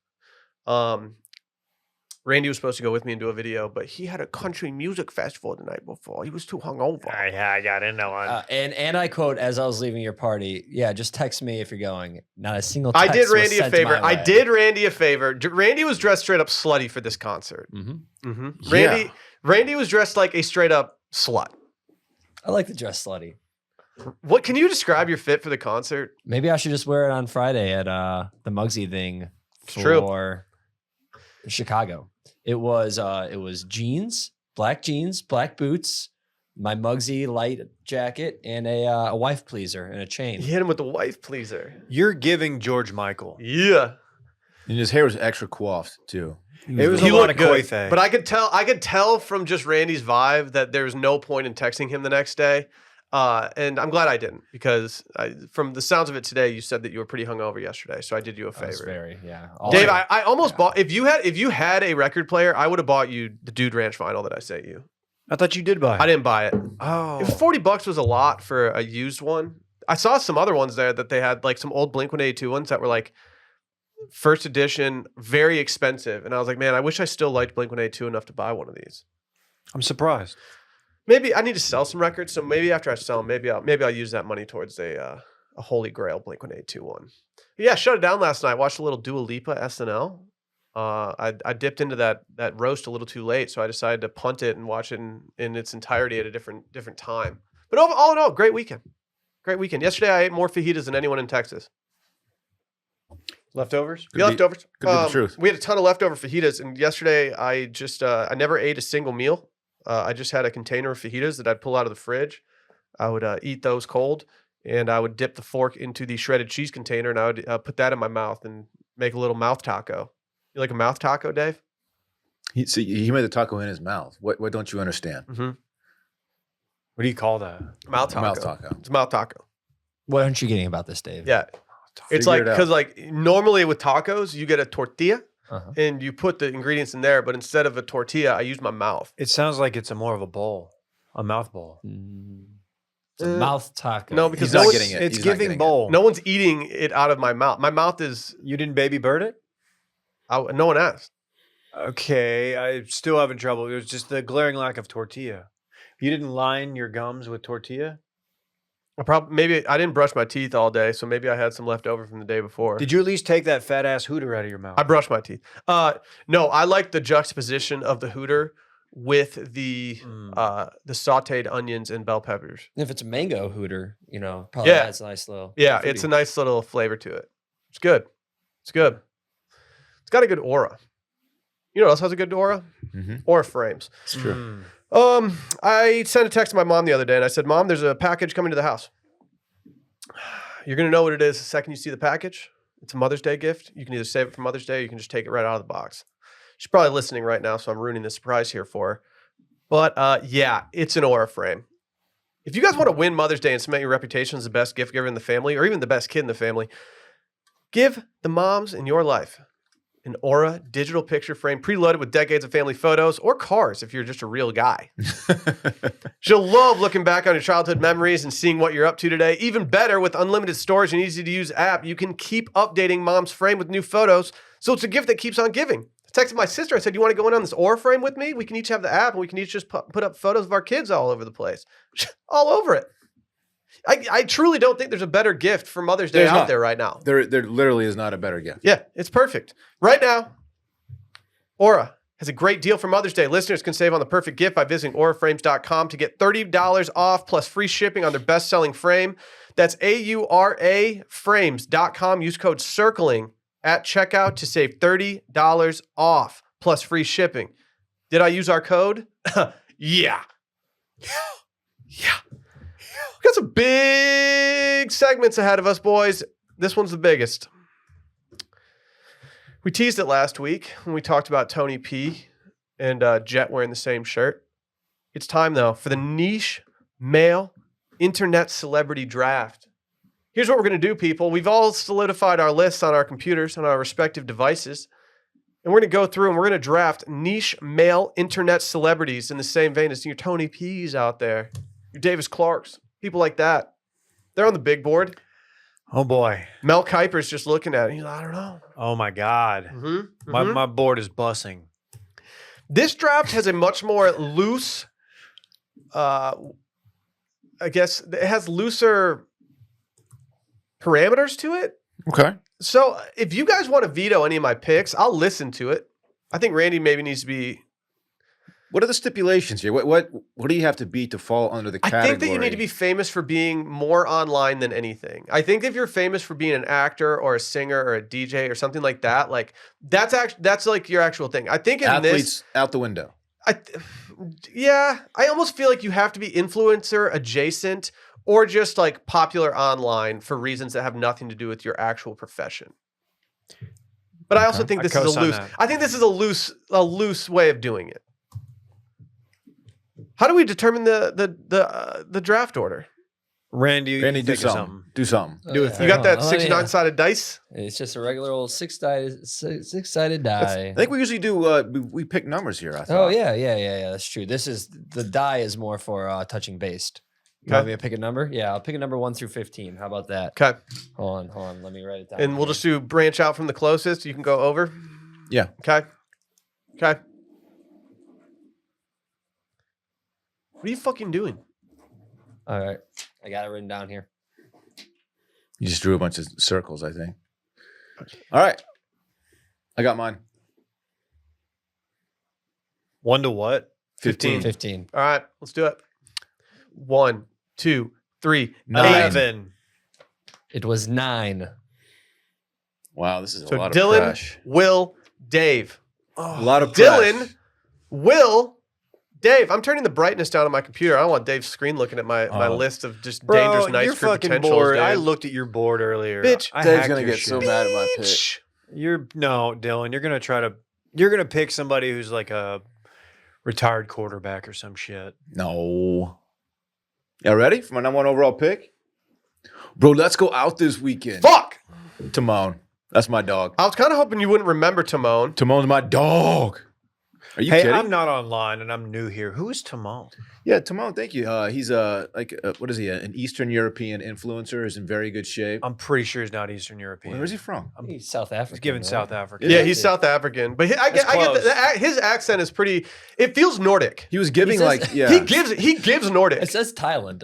Randy was supposed to go with me and do a video, but he had a country music festival the night before. He was too hungover. Yeah, I got in that one. And I quote as I was leaving your party, yeah, just text me if you're going. Not a single I text did was Randy a sent favor. my way. I did Randy a favor. Randy was dressed straight up slutty for this concert. Mm-hmm. Randy was dressed like a straight up slut. I like the dress slutty. What can you describe your fit for the concert? Maybe I should just wear it on Friday at the Muggsy thing true. for Chicago. It was jeans, black boots, my Muggsy light jacket, and a wife pleaser and a chain. He hit him with the wife pleaser. You're giving George Michael. Yeah. And his hair was extra coiffed too. It was He a lot looked of good, coiffé. but I could tell from just Randy's vibe that there was no point in texting him the next day. And I'm glad I didn't, because from the sounds of it today, you said that you were pretty hungover yesterday. So I did you a That was favor. very, Dave, I almost bought, if you had a record player, I would have bought you the Dude Ranch vinyl that I sent you. I thought you did buy it. I didn't buy it. Oh. If $40 was a lot for a used one. I saw some other ones there that they had, like some old Blink-182 ones that were like first edition, very expensive. And I was like, man, I wish I still liked Blink-182 enough to buy one of these. I'm surprised. Maybe I need to sell some records. So maybe after I sell them, maybe I'll use that money towards a Holy Grail Blink-182 one. But yeah, shut it down last night. Watched a little Dua Lipa SNL. I dipped into that roast a little too late, so I decided to punt it and watch it in its entirety at a different time. But all in all, great weekend. Great weekend. Yesterday, I ate more fajitas than anyone in Texas. Leftovers? Leftovers. Could be the truth. We had a ton of leftover fajitas, and yesterday I just I never ate a single meal. I just had a container of fajitas that I'd pull out of the fridge. I would eat those cold, and I would dip the fork into the shredded cheese container, and I would put that in my mouth and make a little mouth taco. You like a mouth taco, Dave? He made the taco in his mouth. What don't you understand? Mm-hmm. What do you call that? Mouth taco. Mouth taco. It's a mouth taco. What aren't you getting about this, Dave? Yeah. It's Figure like, it out. because like normally with tacos, you get a tortilla Uh-huh. and you put the ingredients in there, but instead of a tortilla, I use my mouth. It sounds like it's more of a bowl, a mouth bowl. It's a mouth taco. No, because He's no not one's, getting it. It's He's not giving getting it. bowl. no one's eating it out of my mouth. My mouth is, You didn't baby bird it? no one asked. Okay, I'm still having trouble. It was just the glaring lack of tortilla. You didn't line your gums with tortilla? Maybe I didn't brush my teeth all day, so maybe I had some left over from the day before. Did you at least take that fat ass hooter out of your mouth? I brushed my teeth. No, I like the juxtaposition of the hooter with the sautéed onions and bell peppers. And if it's a mango hooter, probably Yeah. adds a nice little. Yeah, fruity. it's a nice little flavor to it. It's good. It's good. It's got a good aura. You know what else has a good aura? Mm-hmm. Aura frames. It's true. I sent a text to my mom the other day and I said, Mom, there's a package coming to the house. You're going to know what it is the second you see the package. It's a Mother's Day gift. You can either save it for Mother's Day or you can just take it right out of the box. She's probably listening right now, so I'm ruining the surprise here for her. But yeah, it's an aura frame. If you guys want to win Mother's Day and cement your reputation as the best gift giver in the family or even the best kid in the family, give the moms in your life an Aura digital picture frame preloaded with decades of family photos or cars if you're just a real guy. She'll love looking back on your childhood memories and seeing what you're up to today. Even better, with unlimited storage and easy-to-use app, you can keep updating mom's frame with new photos, so it's a gift that keeps on giving. I texted my sister. I said, you want to go in on this Aura frame with me? We can each have the app, and we can each just put up photos of our kids all over the place. All over it. I truly don't think there's a better gift for Mother's Day There's out not. there right now. There literally is not a better gift. Yeah, it's perfect. Right now, Aura has a great deal for Mother's Day. Listeners can save on the perfect gift by visiting auraframes.com to get $30 off plus free shipping on their best-selling frame. That's AURA frames.com. Use code CIRCLING at checkout to save $30 off plus free shipping. Did I use our code? Yeah. Yeah. We've got some big segments ahead of us, boys. This one's the biggest. We teased it last week when we talked about Tony P and Jet wearing the same shirt. It's time, though, for the niche male internet celebrity draft. Here's what we're going to do, people. We've all solidified our lists on our computers, on our respective devices. And we're going to go through and we're going to draft niche male internet celebrities in the same vein as your Tony P's out there, your Davis Clarks, people like that. They're on the big board. Oh boy. Mel Kiper's just looking at it. He's like, I don't know. Oh my God. My board is bussing. This draft has a much more loose, I guess it has looser parameters to it. Okay. So if you guys want to veto any of my picks, I'll listen to it. I think Randy maybe needs to be. What are the stipulations here? What do you have to be to fall under the category? I think that you need to be famous for being more online than anything. I think if you're famous for being an actor or a singer or a DJ or something like that, like that's like your actual thing. I think in athletes out the window. I almost feel like you have to be influencer adjacent or just like popular online for reasons that have nothing to do with your actual profession. But I also think I this is a co-sign loose. that. I think this is a loose way of doing it. How do we determine the draft order? Randy, Randy, do think of something. Do something. Do it. You got that Oh, 69 yeah. sided dice? It's just a regular old six-sided die. I think we usually do. We pick numbers here. I thought. Oh yeah. That's true. This is the die is more for touching based. You want me to pick a number? Yeah, I'll pick a number 1 through 15. How about that? Okay. Hold on. Let me write it down. And we'll just do branch out from the closest. You can go over. Yeah. Okay. What are you fucking doing? All right. I got it written down here. You just drew a bunch of circles, I think. All right. I got mine. 1 to what? 15. 15. All right, let's do it. 1, 2, 3, 9. 11. It was 9. Wow, this is a So lot Dylan, of crash. Will, Dave. A lot of Dylan, crash. Will, Dave. I'm turning the brightness down on my computer. I don't want Dave's screen looking at my Oh. list of just Bro, dangerous nice you're crew fucking potentials. bored. dude. I looked at your board earlier. Bitch, I Dave's hacked gonna your get so shit. mad at my pick. No, Dylan. You're gonna pick somebody who's like a retired quarterback or some shit. No. Y'all ready for my number 1 overall pick? Bro, let's go out this weekend. Fuck! Timon. That's my dog. I was kind of hoping you wouldn't remember Timon. Timon's my dog. Are you Hey, kidding? I'm not online and I'm new here. Who is Timon? Yeah, Timon, thank you. He's what is he? An Eastern European influencer. He's in very good shape. I'm pretty sure he's not Eastern European. Where's he from? He's South African. He's given right? South Africa. Yeah, he's South African, but I get close. his accent is pretty. It feels Nordic. He was giving says- like, yeah. He gives Nordic. It says Thailand.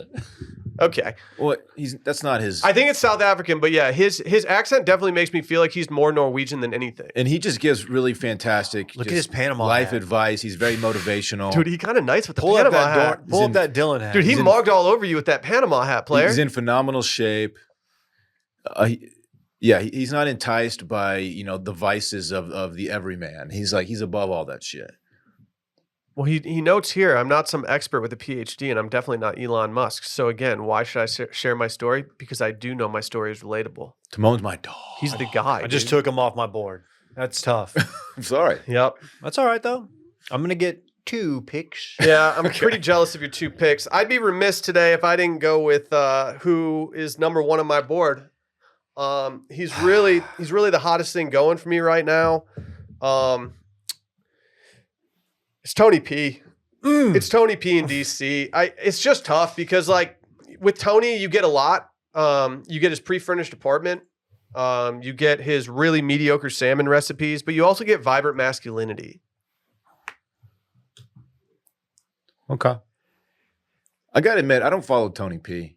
Okay, Well, that's not his. I think it's South African, but yeah, his accent definitely makes me feel like he's more Norwegian than anything. and he just gives really fantastic. Look at just his Panama life hat. advice. He's very motivational. Dude, he kind of nice with the Pull up Panama that hat. Pull up that Dylan hat. Dude, he he's in- mugged all over you with that Panama hat, player. He's in phenomenal shape. He's not enticed by the vices of the everyman. He's above all that shit. Well, he notes here, I'm not some expert with a PhD, and I'm definitely not Elon Musk. So again, why should I share my story? Because I do know my story is relatable. Timon's my dog. He's the guy. I just dude. took him off my board. That's tough. I'm sorry. Yep. That's all right though. I'm gonna get 2 picks. Yeah, I'm pretty jealous of your 2 picks. I'd be remiss today if I didn't go with who is number 1 on my board. He's really the hottest thing going for me right now. It's Tony P. It's Tony P in DC. It's just tough because like with Tony, you get a lot. You get his pre-furnished apartment. You get his really mediocre salmon recipes, but you also get vibrant masculinity. Okay. I gotta admit, I don't follow Tony P.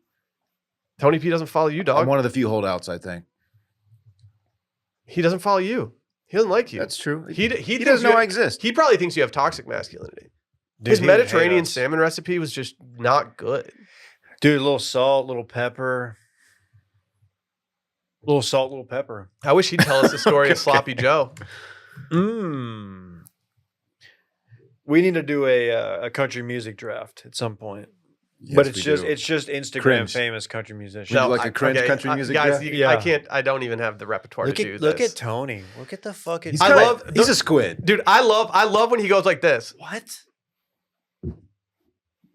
Tony P doesn't follow you, I'm dog. one of the few holdouts, I think. He doesn't follow you. He doesn't like you. That's true. He He doesn't know I exist. He probably thinks you have toxic masculinity. Dude, His he would hate Mediterranean us. salmon recipe was just not good. Dude, a little salt, little pepper. Little salt, little pepper. I wish he'd tell us the story of Sloppy Joe. Mmm. We need to do a country music draft at some point. But Yes, it's we just do. Instagram Cringe. famous country musicians. Would you like a cringe country music guys. draft? I can't. I don't even have the repertoire Look to do at this. Tony. Look at the fucking. He's I kinda- love- He's a squid. Dude, I love when he goes like this. what?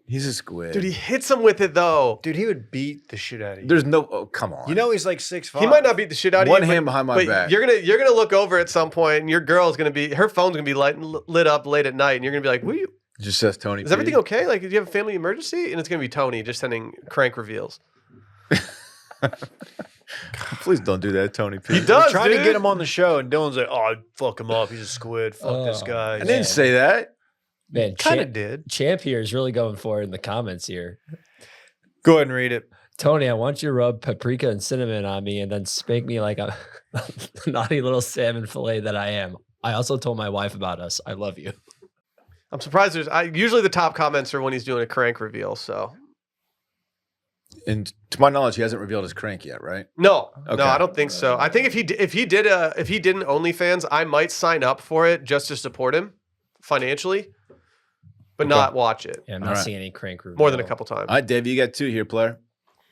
He's a squid. Dude, he hits him with it though. Dude, he would beat the shit out of you. There's no. Oh, come on. You know he's like 6'5". He might not beat the shit out of One you. hand but- behind my but back. You're gonna look over at some point, and your girl's gonna be her phone's gonna be lit up late at night, and you're gonna be like, "Will you? It just says Tony. Is everything okay? Like, do you have a family emergency?" And it's gonna be Tony just sending crank reveals. Please don't do that, Tony P. He does. I'm trying to dude. get him on the show, and Dylan's like, "Oh, fuck him up. He's a squid. Fuck this Oh, guy." I didn't say that. Man, Kind of Champ, did. Champ here is really going for it in the comments here. Go ahead and read it. Tony, I want you to rub paprika and cinnamon on me and then spank me like a naughty little salmon fillet that I am. I also told my wife about us. I love you. I'm surprised there's usually the top comments are when he's doing a crank reveal. So And to my knowledge, he hasn't revealed his crank yet, right? no, Okay. I don't think so. I think if he did an OnlyFans, I might sign up for it just to support him financially, but not watch it Yeah, I'm not All right. seeing any crank reveal. more than a couple times. All right, Dave, you got 2 here, player.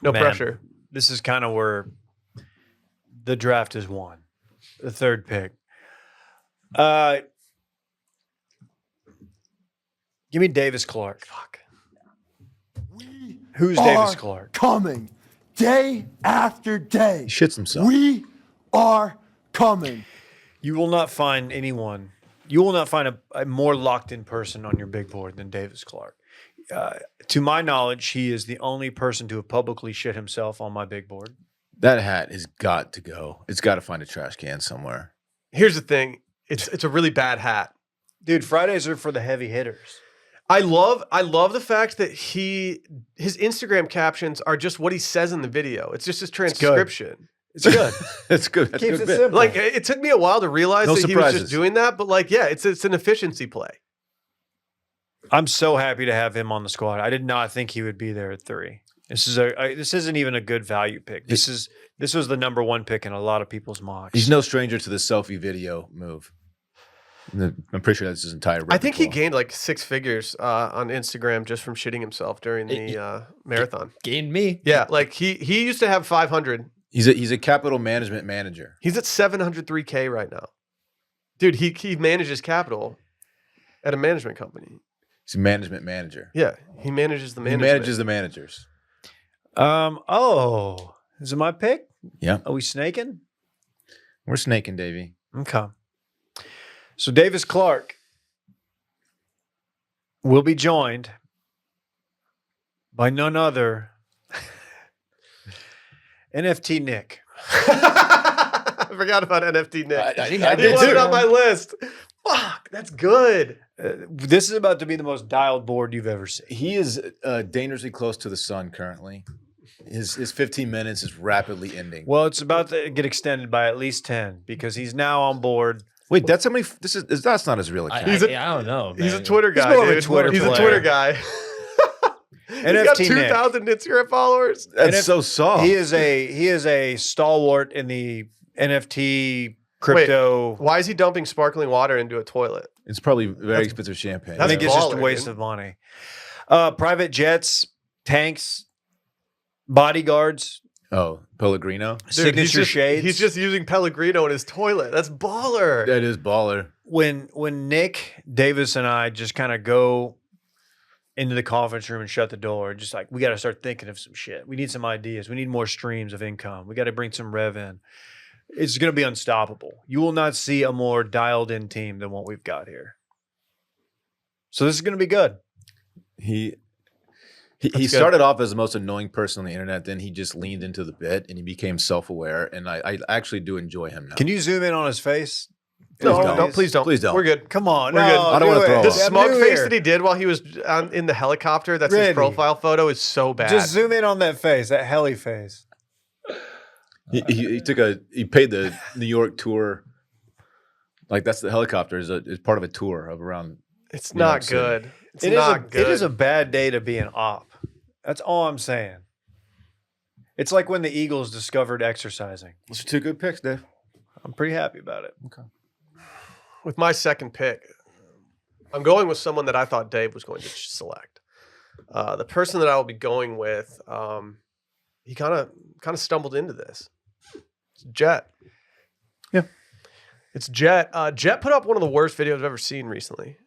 No Man. pressure. This is kind of where the draft is won. The third pick. Give me Davis Clark. Fuck. Who's Davis Clark? Coming day after day. He shits himself. We are coming. You will not find anyone. You will not find a more locked in person on your big board than Davis Clark. To my knowledge, he is the only person to have publicly shit himself on my big board. That hat has got to go. It's got to find a trash can somewhere. Here's the thing. It's a really bad hat. Dude, Fridays are for the heavy hitters. I love the fact that his Instagram captions are just what he says in the video. It's just his transcription. It's good. That's good. That's Keeps good it bit. simple. Like it took me a while to realize No that he was surprises. just doing that, but like, yeah, it's an efficiency play. I'm so happy to have him on the squad. I did not think he would be there at 3. This isn't even a good value pick. This was the number 1 pick in a lot of people's mocks. He's no stranger to the selfie video move. I'm pretty sure that's his entire I think he repertoire. gained like 6 figures on Instagram just from shitting himself during the marathon. Gained me. Yeah, like he used to have 500. He's a capital management manager. He's at 703K right now. Dude, he manages capital at a management company. He's a management manager. Yeah, he manages the He management. manages the managers. Is it my pick? Yeah. Are we snaking? We're snaking, Davey. Okay. So Davis Clark will be joined by none other NFT Nick. I forgot about NFT Nick. I He did wasn't too. on my list. Fuck, that's good. This is about to be the most dialed board you've ever seen. He is dangerously close to the sun currently. His 15 minutes is rapidly ending. Well, it's about to get extended by at least 10 because he's now on board. Wait, that's how many? That's not his real account. I don't know. He's a man. Twitter guy. more of a dude. Twitter He's a player. Twitter guy. He's got NFT Nick. 2,000 Instagram followers. That's if- so soft. He is a stalwart in the NFT crypto. Why is he dumping sparkling water into a toilet? It's probably very expensive champagne. I think it's just a baller, waste dude. of money. Private jets, tanks, bodyguards, Oh, Pellegrino. Dude, signature shades. He's just using Pellegrino in his toilet. That's baller. That is baller. when Nick Davis and I just kind of go into the conference room and shut the door, just like we got to start thinking of some shit. We need some ideas. We need more streams of income. We got to bring some rev in. It's going to be unstoppable. You will not see a more dialed in team than what we've got here. So this is going to be good. He good. started off as the most annoying person on the internet. Then he just leaned into the bit and he became self-aware. And I actually do enjoy him now. Can you zoom in on his face? No, Please don't. no, please don't. Please don't. We're good. Come on. We're no, good. I don't do wanna it. throw The up. I'm smug new face here. that he did while he was in the helicopter, that's his Ready. profile photo, is so bad. Just zoom in on that face, that heli face. He paid the New York tour. Like that's the helicopter is part of a tour of around. It's New York not City. good. It's It is not good. It is a bad day to be an op. That's all I'm saying. It's like when the Eagles discovered exercising. Those are 2 good picks, Dave. I'm pretty happy about it. With my second pick, I'm going with someone that I thought Dave was going to select. The person that I will be going with, he kind of stumbled into this. It's Jet. Yeah. It's Jet. Jet put up one of the worst videos I've ever seen recently.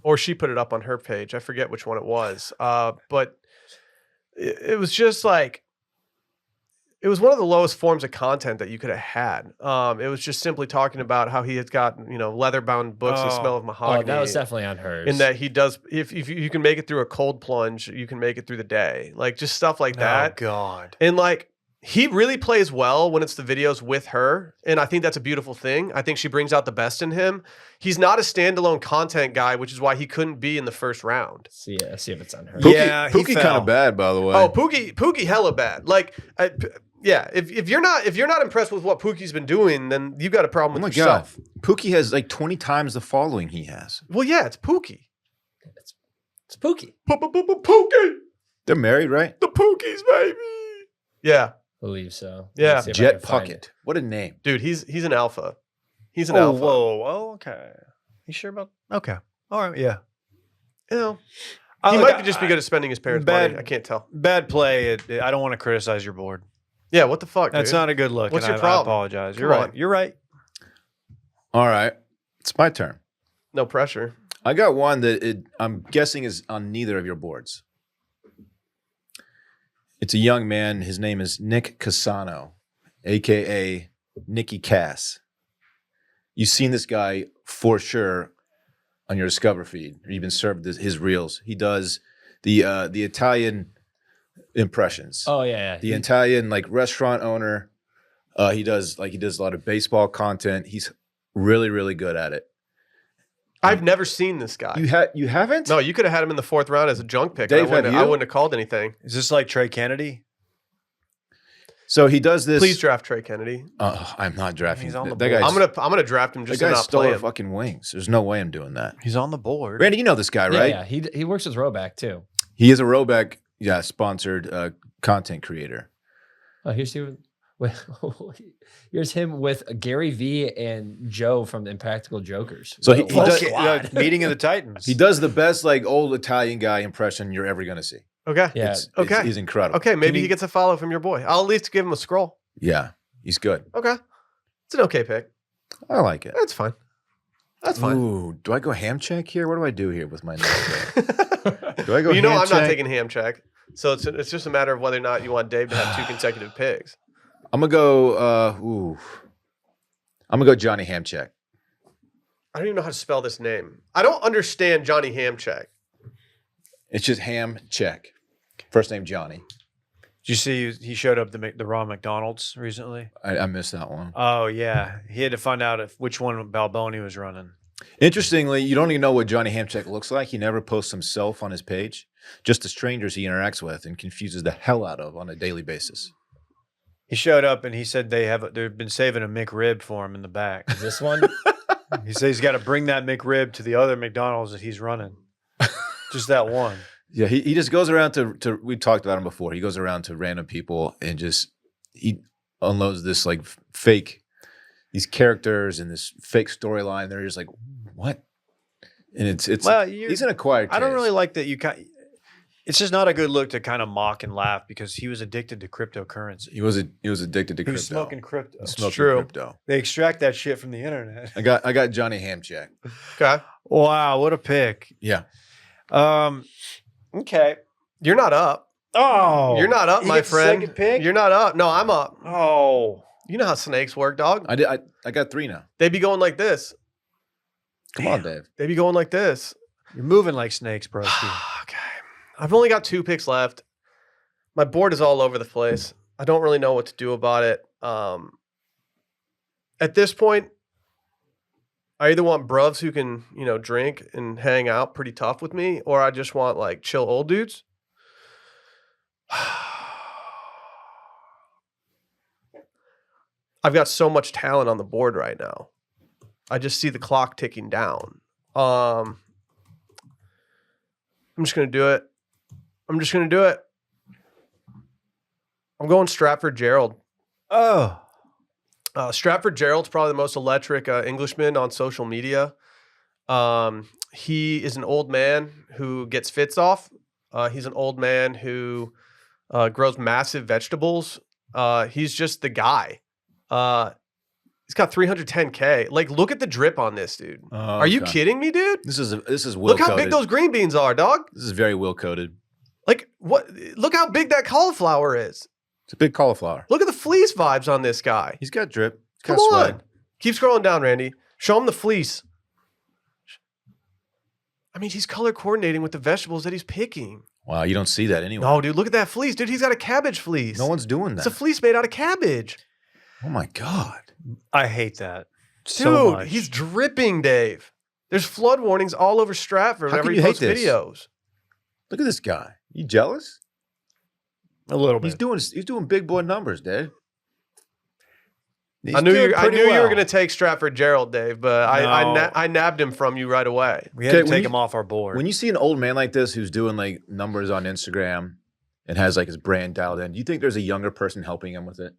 Or she put it up on her page. I forget which one it was. But it was just like, it was one of the lowest forms of content that you could have had. It was just simply talking about how he has got, leather-bound books and smell of Oh, mahogany. that was definitely on hers. In that he does, if you can make it through a cold plunge, you can make it through the day. Like just stuff like Oh, that. God. And like he really plays well when it's the videos with her. And I think that's a beautiful thing. I think she brings out the best in him. He's not a standalone content guy, which is why he couldn't be in the first round. see if it's on her. Yeah, he Pookie fell. kind of bad, by the way. Oh, Pookie hella bad. Like, yeah, if you're not impressed with what Pookie's been doing, then you've got a problem Oh my with yourself. God. Pookie has like 20 times the following he has. Well, yeah, it's Pookie. It's Pookie. Pookie. They're married, right? The Pookies, baby. Yeah. Believe so. Yeah. Let's see if I Jet can find Puckett. it. What a name. Dude, he's an alpha. He's an Oh, alpha. whoa. Okay. You sure about Okay. All right. Yeah. You know, I- he look, might be just be good at spending his parents' bad- money. I can't tell. Bad play. I don't want to criticize your board. Yeah, what the fuck, That's dude? not a good look. What's and your I problem? apologize. You're Come right. on. You're right. All right. It's my turn. No pressure. I got one that I'm guessing is on neither of your boards. It's a young man. His name is Nick Cassano, a.k.a. Nicky Cass. You've seen this guy for sure on your Discover feed, or you've been served his reels. He does the Italian impressions. Oh yeah. The Italian like restaurant owner. He does a lot of baseball content. He's really, really good at it. I've never seen this guy. You haven't? No, you could have had him in the 4th round as a junk pick. Dave, I have you? wouldn't have called anything. Is this like Trey Kennedy? So he does this. Please draft Trey Kennedy. I'm not drafting. He's on the that board. guy's, I'm gonna draft him just that to guy not stole play our him. fucking wings. There's no way I'm doing that. He's on the board. Randy, you know this guy, right? Yeah. He works with Roback too. He is a Roback, sponsored content creator. Oh, here's him with Gary V and Joe from the Impractical Jokers. So What he a does- squad. Meeting of the Titans. He does the best like old Italian guy impression you're ever gonna see. Okay. Yeah. Okay. He's incredible. Okay. Maybe he gets a follow from your boy. I'll at least give him a scroll. Yeah, he's good. Okay. It's an okay pick. I like it. That's fine. That's fine. Ooh, do I go ham check here? What do I do here with my next pick? Do I go You know, ham I'm check? not taking ham check. So it's just a matter of whether or not you want Dave to have 2 consecutive picks. I'm gonna go. I'm gonna go Johnny Hamcheck. I don't even know how to spell this name. I don't understand Johnny Hamcheck. It's just ham check. First name Johnny. Did you see he showed up the raw McDonald's recently? I missed that one. Oh yeah, he had to find out which one Balboni was running. Interestingly, you don't even know what Johnny Hamcheck looks like. He never posts himself on his page, just the strangers he interacts with and confuses the hell out of on a daily basis. He showed up and he said they've been saving a McRib for him in the back. Is this one? He said he's got to bring that McRib to the other McDonald's that he's running. Just that one. Yeah, he just goes around to we talked about him before. He goes around to random people and he unloads this like fake, these characters and this fake storyline. They're just like, what? And it's he's an acquired taste. I don't really like that it's just not a good look to kind of mock and laugh because he was addicted to cryptocurrency. He was addicted to He crypto. was smoking crypto. He's smoking true. crypto. They extract that shit from the internet. I got Johnny Hamcheck. Okay. Wow, what a pick. Yeah. Okay. You're not up. Oh, You're not up, he my gets the friend. second pick? You're not up. No, I'm up. Oh, You know how snakes work, dog. I got 3 now. They be going like this. Come on, Dave. They be going like this. you're moving like snakes, broski. Okay. I've only got 2 picks left. My board is all over the place. I don't really know what to do about it. At this point, I either want bruvs who can, drink and hang out pretty tough with me, or I just want like chill old dudes. I've got so much talent on the board right now. I just see the clock ticking down. I'm just going to do it. I'm going Stratford Gerald. Oh, Stratford Gerald's probably the most electric Englishman on social media. He is an old man who gets fits off. He's an old man who grows massive vegetables. He's just the guy. He's got 310K. Like, look at the drip on this, dude. Are you kidding me, dude? This is well Look how big those green beans are, dog. This is very well coated. Like, what? Look how big that cauliflower is. It's a big cauliflower. Look at the fleece vibes on this guy. He's got drip. He's Come got on. swag. Keep scrolling down, Randy. Show him the fleece. I mean, he's color coordinating with the vegetables that he's picking. Wow, you don't see that anyway. No, dude, look at that fleece. Dude, he's got a cabbage fleece. No one's doing It's that. a fleece made out of cabbage. Oh my God. I hate that Dude, so much. he's dripping, Dave. There's flood warnings all over Stratford How whenever can he you hate posts this? videos. Look at this guy. You jealous? a little bit. He's doing big boy numbers, Dad. I knew you were going to take Stratford Gerald, Dave, but I nabbed him from you right away. We had to Okay, when take you- him off our board. When you see an old man like this who's doing like numbers on Instagram and has like his brand dialed in, do you think there's a younger person helping him with it?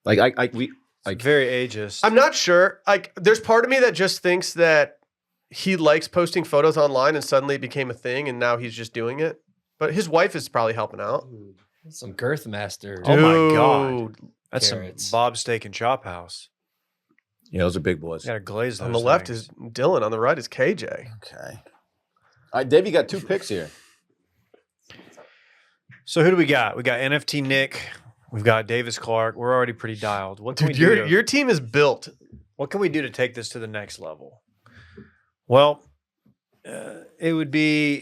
Like very ageist. I'm not sure. Like, there's part of me that just thinks that he likes posting photos online and suddenly it became a thing and now he's just doing it. But his wife is probably helping out. Some girth master. Oh my God. Dude. That's carrots. some Bob's Steak and Chop House. Yeah, those are big boys. Got to glaze those On the left things. is Dylan. On the right is KJ. Okay. All right, Dave, you got 2 picks here. So who do we got? We got NFT Nick. We've got Davis Clark. We're already pretty dialed. What can Dude, we do? your team is built. What can we do to take this to the next level? Well, it would be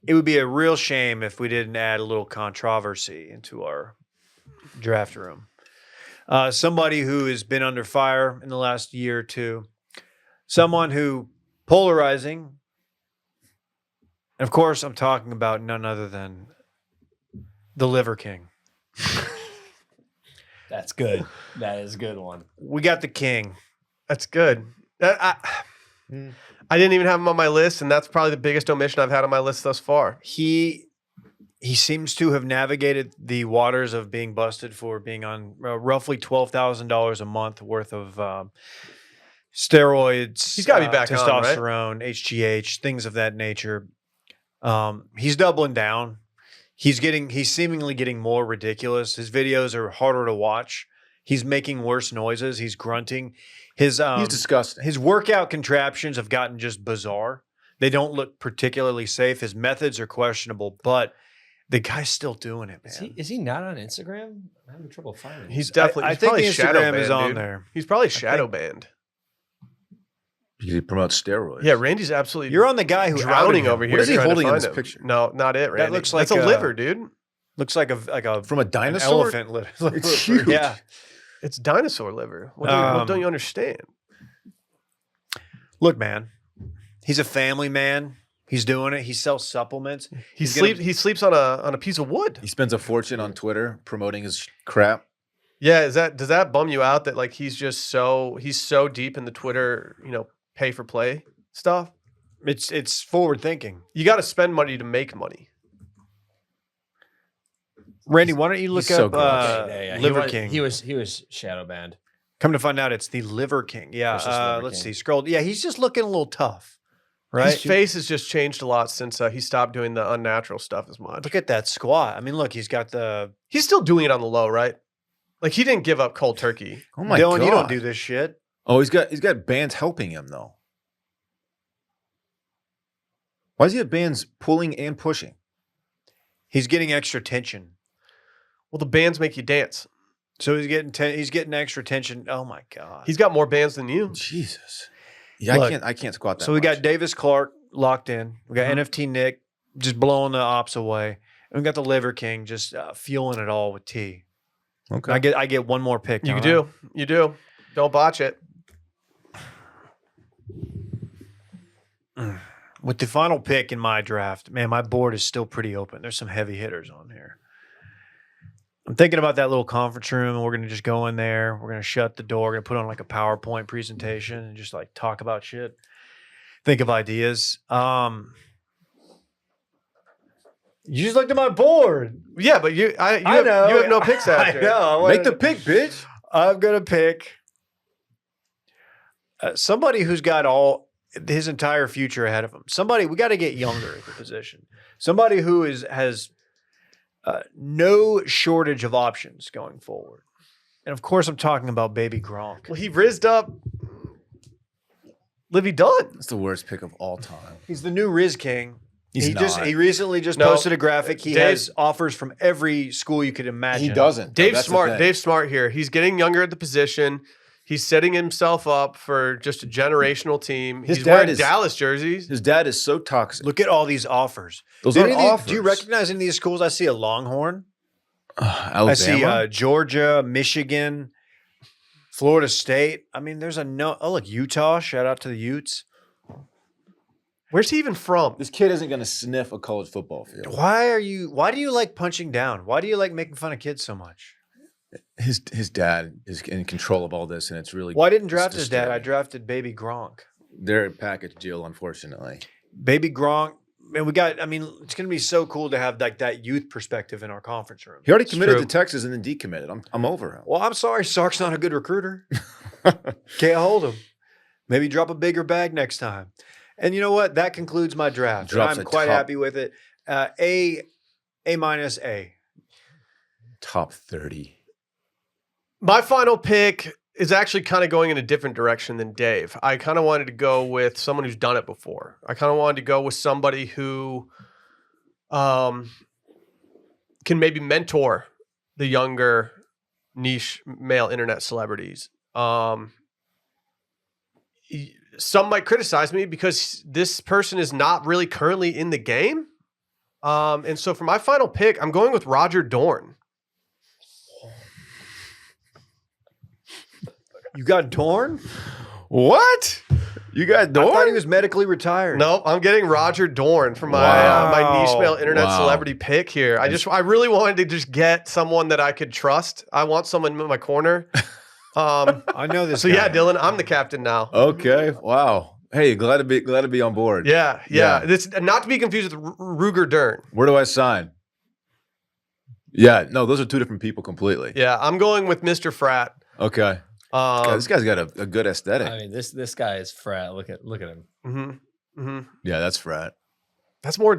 a real shame if we didn't add a little controversy into our draft room. Somebody who has been under fire in the last year or two, someone who polarizing. And of course, I'm talking about none other than the Liver King. That's good. That is a good one. We got the King. That's good. I didn't even have him on my list, and that's probably the biggest omission I've had on my list thus far. He seems to have navigated the waters of being busted for being on roughly $12,000 a month worth of steroids. He's gotta be back on, right? testosterone, HGH, things of that nature. He's doubling down. He's seemingly getting more ridiculous. His videos are harder to watch. He's making worse noises. He's grunting. He's disgusting. His workout contraptions have gotten just bizarre. They don't look particularly safe. His methods are questionable, but the guy's still doing it, man. Is he not on Instagram? I'm having trouble finding him. He's definitely. I he's think probably the shadow Instagram banned, is on dude. there. He's probably shadow banned. He promotes steroids. Yeah, Randy's absolutely. You're on the guy who outed drowning him. over here. What is he trying to holding in find this him. picture? No, not it, Randy. looks like that's a a- liver, dude. Looks like a From a an dinosaur? elephant liver. It's huge. Yeah. It's dinosaur liver. What don't you understand? Look, man, he's a family man. He's doing it. He sells supplements. He He's gonna- sleeps. He sleeps on a piece of wood. He spends a fortune on Twitter promoting his crap. Yeah, does that bum you out that like he's so deep in the Twitter, pay for play stuff? It's forward thinking. You got to spend money to make money. Randy, why don't you look he's so up gross. Liver King? He was shadow banned. Come to find out, it's the Liver King. Yeah. Versus Liver Let's King. see. Scroll. Yeah, he's just looking a little tough, right? His face has just changed a lot since he stopped doing the unnatural stuff as much. Look at that squat. I mean, look, he's got the. He's still doing it on the low, right? Like he didn't give up cold turkey. Oh my Dylan, god. you don't do this shit. Oh, he's got bands helping him though. Why does he have bands pulling and pushing? He's getting extra tension. Well, the bands make you dance. So he's getting extra tension. Oh my god. He's got more bands than you. Jesus. Yeah, Look, I can't squat that. So we got much. Davis Clark locked in. We got Mhm. NFT Nick just blowing the ops away. And we got the Liver King just fueling it all with tea. Okay. I get one more pick. You don't do. You do. Don't botch it. I? With the final pick in my draft, man, my board is still pretty open. There's some heavy hitters on here. I'm thinking about that little conference room, and we're gonna just go in there. We're gonna shut the door. We're gonna put on like a PowerPoint presentation and just like talk about shit. Think of ideas. You just looked at my board. Yeah, but you have no picks after. I know. Make the pick, bitch. I'm gonna pick somebody who's got all his entire future ahead of him. Somebody we got to get younger at the position. Somebody who has no shortage of options going forward. And of course, I'm talking about Baby Gronk. Well, he rizzed up Livy Dunn. That's the worst pick of all time. He's the new Riz King. He's not. He recently just No, posted a graphic. He Dave- has offers from every school you could imagine. He doesn't. Dave's That's the smart. thing. Dave's smart here. He's getting younger at the position. He's setting himself up for just a generational team. His He's dad wearing is- Dallas jerseys. His dad is so toxic. Look at all these offers. Those Do aren't any of these- offers. Do you recognize any of these schools? I see a Longhorn. Alabama. I see Georgia, Michigan, Florida State. I mean, there's look, Utah. Shout out to the Utes. Where's he even from? This kid isn't going to sniff a college football field. Why do you like punching down? Why do you like making fun of kids so much? His dad is in control of all this, and it's really. Well, I didn't draft it's his dad. I disturbing. drafted Baby Gronk. They're a package deal, unfortunately. Baby Gronk. And it's going to be so cool to have like that youth perspective in our conference room. He already committed true. to Texas and then decommitted. I'm over him. Well, I'm sorry, Sark's not a good recruiter. Can't hold him. Maybe drop a bigger bag next time. And you know what? That concludes my draft. And Drops I'm a quite top- happy with it. A minus A. Top 30. My final pick is actually kind of going in a different direction than Dave. I kind of wanted to go with someone who's done it before. I kind of wanted to go with somebody who can maybe mentor the younger niche male internet celebrities. Some might criticize me because this person is not really currently in the game. And so for my final pick, I'm going with Roger Dorn. You got Dorn? What? You got I thought he Dorn? was medically retired. Nope, I'm getting Roger Dorn for my my niche male internet celebrity pick here. I really wanted to just get someone that I could trust. I want someone in my corner. I know this. So guy. yeah, Dylan, I'm the captain now. Okay. Wow. Hey, glad to be on board. Yeah. Yeah. This not to be confused with Ruger Dern. Where do I sign? Yeah. No, those are two different people completely. Yeah, I'm going with Mr. Frat. Okay. God, this guy's got a good aesthetic. I mean, this guy is frat. Look at him. Yeah, that's frat. That's more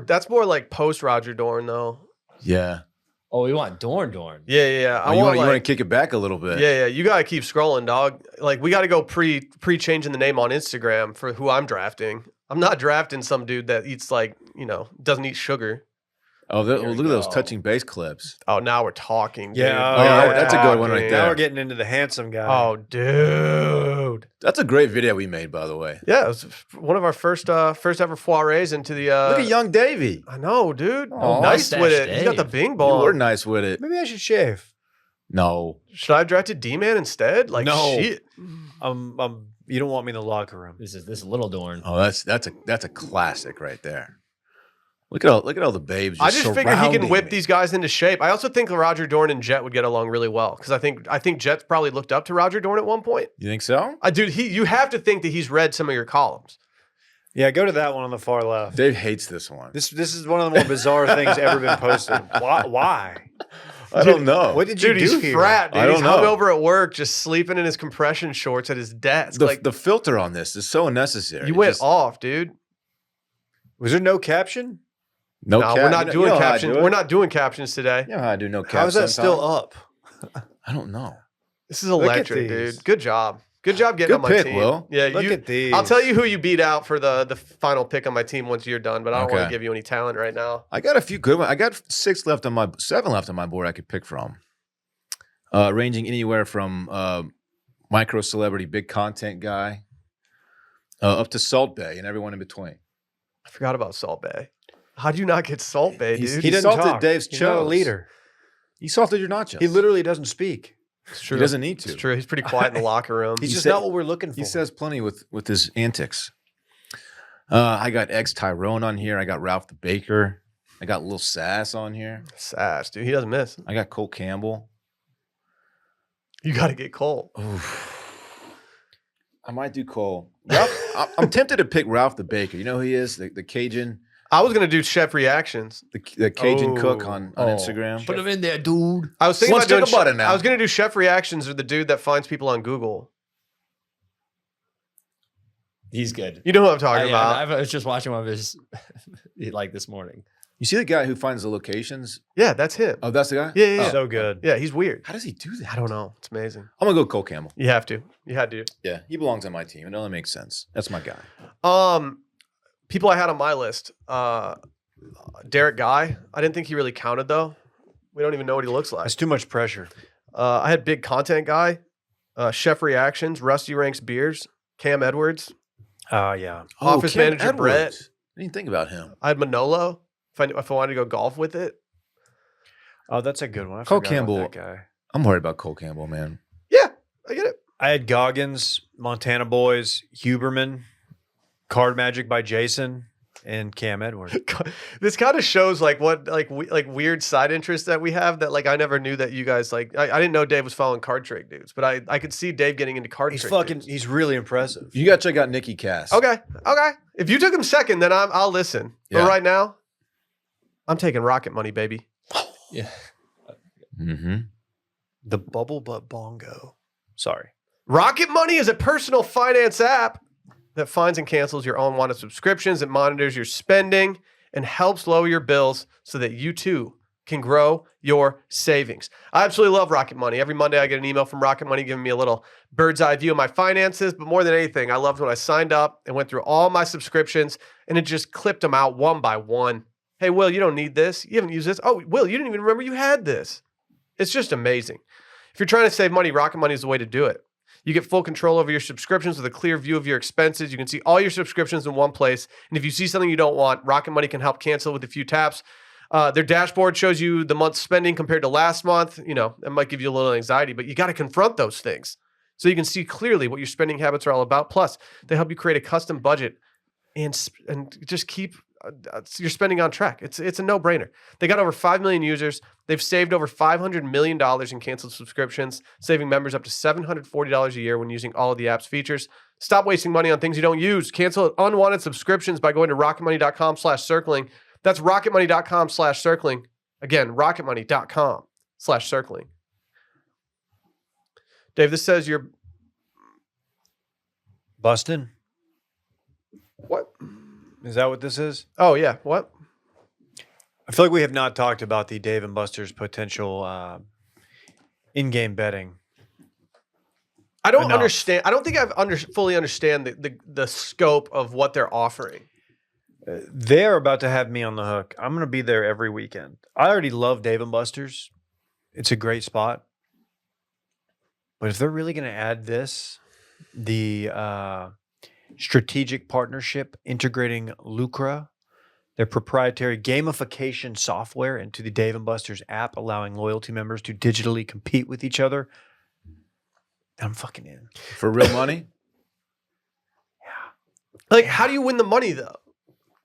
like post Roger Dorn though. Yeah. Oh, we want Dorn. Yeah. Oh, you want to kick it back a little bit. Yeah. You gotta keep scrolling, dog. Like we gotta go pre changing the name on Instagram for who I'm drafting. I'm not drafting some dude that eats doesn't eat sugar. Oh, look at those go. touching base clips. Oh, now we're talking. Dude. Yeah, Now we're that's a good one right talking. there. Now we're getting into the handsome guy. Oh, dude. That's a great video we made, by the way. Yeah, it was one of our first ever foirays into the. Look at young Davey. I know, dude. Oh, Nice with it. mustache He's got the Dave. bing You bong. were nice with it. Maybe I should shave. No. Should I have drafted D-Man instead? Like, No. shit. You don't want me in the locker room. This is little Dorn. Oh, that's a classic right there. Look at all the babes. I just figured he can surrounding whip me. these guys into shape. I also think Roger Dorn and Jet would get along really well because I think Jet's probably looked up to Roger Dorn at one point. You think so? Dude, you have to think that he's read some of your columns. Yeah, go to that one on the far left. Dave hates this one. This is one of the more bizarre things ever been posted. Why? I don't know. What did you Dude, do he's here? frat, dude. I don't He's know. hungover at work, just sleeping in his compression shorts at his desk. the filter on this is so unnecessary. you It went just- off, dude. Was there no caption? No, No, cap- we're not you doing know how I captions. do it. We're not doing captions today. You know how I do no cap. How is that still sometimes? up? I don't know. This is at electric, these. dude. Good job. Good job getting Good on my pick, team. Will. Yeah, Look at these. I'll tell you who you beat out for the final pick on my team once you're done, but I don't want Okay. to give you any talent right now. I got a few good ones. I got 7 left on my board I could pick from. Ranging anywhere from micro celebrity, big content guy, up to Salt Bay and everyone in between. I forgot about Salt Bay. How do you not get Salt Bay, He's- dude? He doesn't salted talk. Dave's He's not a chose. leader. He salted your nachos. He literally doesn't speak. It's true. He doesn't need to. It's true. He's pretty quiet in the locker room. He's He just said- not what we're looking for. He says plenty with his antics. I got Eggs Tyrone on here. I got Ralph the Baker. I got Lil Sass on here. Sass, dude. He doesn't miss. I got Cole Campbell. You got to get Cole. I might do Cole. Ralph, I'm tempted to pick Ralph the Baker. You know who he is? The Cajun, I was gonna do chef reactions. the Cajun cook Oh. on Oh. Instagram. Put him in there, dude. I was thinking Let's about doing talk about it now. I was gonna do chef reactions or the dude that finds people on Google. He's good. You know who I'm talking about? I was just watching one of his like this morning. You see the guy who finds the locations? Yeah, that's him. Oh, that's the guy? Yeah, yeah, yeah. so good. Yeah, he's weird. How does he do that? I don't know. It's amazing. I'm going to go Cole Campbell. You have to. You had to. Yeah, he belongs on my team. It only makes sense. That's my guy. People I had on my list. Derek Guy. I didn't think he really counted though. We don't even know what he looks like. That's too much pressure. I had big content guy, chef reactions, Rusty ranks beers, Cam Edwards. Yeah. Office Cam manager Brett. I didn't think about him. I had Manolo. If I wanted to go golf with it. Oh, that's a good one. I Cole forgot about Campbell. that guy. I'm worried about Cole Campbell, man. Yeah, I get it. I had Goggins, Montana Boys, Huberman, Card Magic by Jason, and Cam Edwards. This kind of shows like what like weird side interests that we have that like I never knew that you guys like. I didn't know Dave was following card trick dudes, but I could see Dave getting into card trick. dudes. He's really impressive. You got to check out Nikki Cass. Okay. If you took him second, then I'll listen. Yeah. But right now, I'm taking Rocket Money, baby. Yeah. Mm-hmm. The Bubble Butt Bongo. Sorry. Rocket Money is a personal finance app that finds and cancels your unwanted subscriptions. It monitors your spending and helps lower your bills so that you too can grow your savings. I absolutely love Rocket Money. Every Monday I get an email from Rocket Money giving me a little bird's eye view of my finances. But more than anything, I loved when I signed up and went through all my subscriptions and it just clipped them out one by one. Hey, Will, you don't need this. You haven't used this. Oh, Will, you didn't even remember you had this. It's just amazing. If you're trying to save money, Rocket Money is the way to do it. You get full control over your subscriptions with a clear view of your expenses. You can see all your subscriptions in one place. And if you see something you don't want, Rocket Money can help cancel with a few taps. Their dashboard shows you the month's spending compared to last month. You know, it might give you a little anxiety, but you got to confront those things so you can see clearly what your spending habits are all about. Plus, they help you create a custom budget and just keep your spending on track. It's a no-brainer. They got over 5 million users. They've saved over $500 million in canceled subscriptions, saving members up to $740 a year when using all of the app's features. Stop wasting money on things you don't use. Cancel unwanted subscriptions by going to rocketmoney.com/circling. That's rocketmoney.com/circling. Again, rocketmoney.com/circling. Dave, this says you're Bustin'? what? Is that what this is? Oh, yeah. What? I feel like we have not talked about the Dave and Buster's potential in-game betting. I don't enough. understand. I don't think I've fully understand the scope of what they're offering. They're about to have me on the hook. I'm going to be there every weekend. I already love Dave and Buster's. It's a great spot. But if they're really going to add this, the strategic partnership integrating Lucra, their proprietary gamification software, into the Dave and Buster's app, allowing loyalty members to digitally compete with each other, I'm fucking in. For real money? Like, how do you win the money though?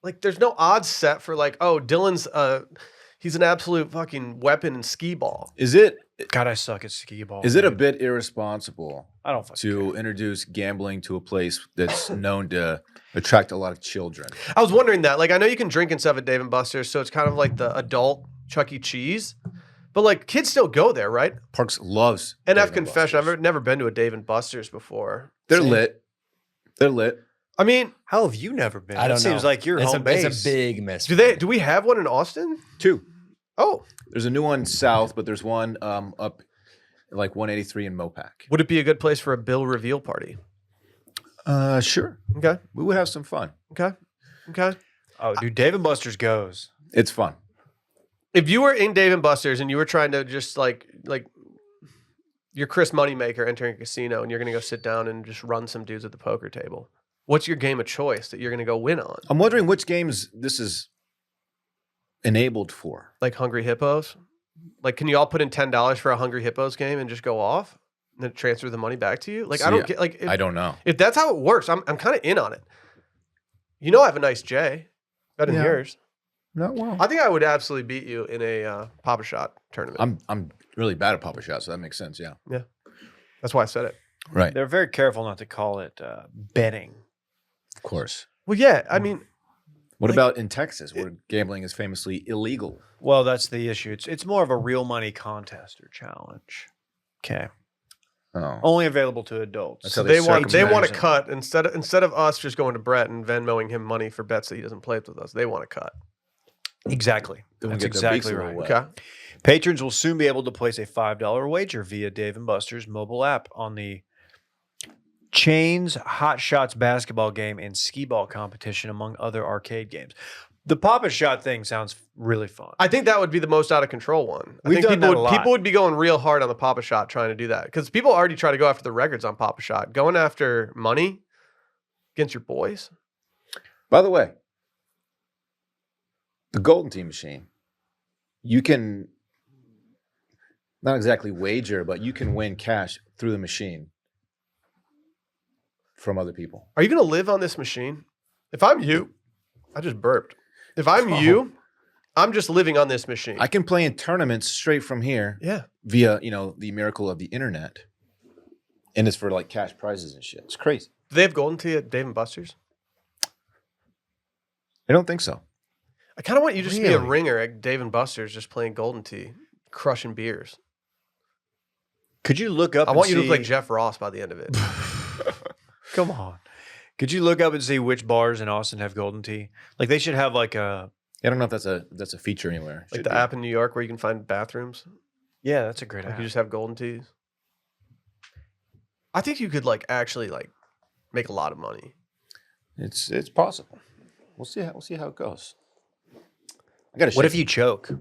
Like, there's no odds set for like, oh, Dylan's he's an absolute fucking weapon in skee ball. Is it? God, I suck at skee ball. Is it a dude. bit irresponsible I don't fucking to care. introduce gambling to a place that's known to attract a lot of children? I was wondering that. Like, I know you can drink and stuff at Dave and Buster's, so it's kind of like the adult Chuck E. Cheese. But like, kids still go there, right? Parks loves NF Dave and confession, Buster's. I've never been to a Dave and Buster's before. They're lit. They're lit. I mean, How have you never been? I don't It know. seems like you're it's home a, base. It's a big miss. do we have one in Austin? 2. Oh, There's a new one south, but there's one up like 183 in Mopac. would it be a good place for a bill reveal party? Sure. Okay, We would have some fun. okay. Oh, dude, Dave and Buster's goes. It's fun. If you were in Dave and Buster's and you were trying to just like you're Chris Moneymaker entering a casino and you're gonna go sit down and just run some dudes at the poker table, what's your game of choice that you're gonna go win on? I'm wondering which games this is enabled for. Like Hungry Hippos? Like, can you all put in $10 for a Hungry Hippos game and just go off and then transfer the money back to you? Like, See, I don't get like I don't know. if that's how it works. I'm kind of in on it. You know, I have a nice J, better than Yeah. yours. Not well. I think I would absolutely beat you in a Papa Shot tournament. I'm really bad at Papa Shot, so that makes sense. Yeah. That's why I said it. Right. They're very careful not to call it betting. Of course. Well, yeah. I mean, What Like- about in Texas, where gambling is famously illegal? Well, that's the issue. It's more of a real money contest or challenge. Okay. Oh. Only available to adults. That's how they want to circumvent. cut instead of us just going to Brett and Venmoing him money for bets that he doesn't play with us. They want to cut. Exactly. Then we That's get their beaks exactly a right. little wet. Okay. Patrons will soon be able to place a $5 wager via Dave & Buster's mobile app on the Chains Hot Shots basketball game and skee ball competition, among other arcade games. The Papa Shot thing sounds really fun. I think that would be the most out of control one. I We've think done that a lot. people would be going real hard on the Papa Shot trying to do that because people already try to go after the records on Papa Shot. Going after money against your boys. By the way, the Golden Tee machine, you can not exactly wager, but you can win cash through the machine from other people. Are you going to live on this machine? If I'm you, I just burped. If I'm you, I'm just living on this machine. I can play in tournaments straight from here yeah. via, the miracle of the internet. And it's for like cash prizes and shit. It's crazy. Do they have Golden Tee at Dave & Buster's? I don't think so. I kind of want you just to be a Really? ringer at Dave & Buster's just playing Golden Tee, crushing beers. Could you look up I and want you to see- look like Jeff Ross by the end of it. Come on. Could you look up and see which bars in Austin have Golden Tee? Like they should have like a I don't know if that's a feature anywhere. Like Should the be. app in New York where you can find bathrooms. Yeah, that's a great Like app. you just have golden tees. I think you could like actually like make a lot of money. It's possible. We'll see how it goes. I gotta. What if shake- you choke?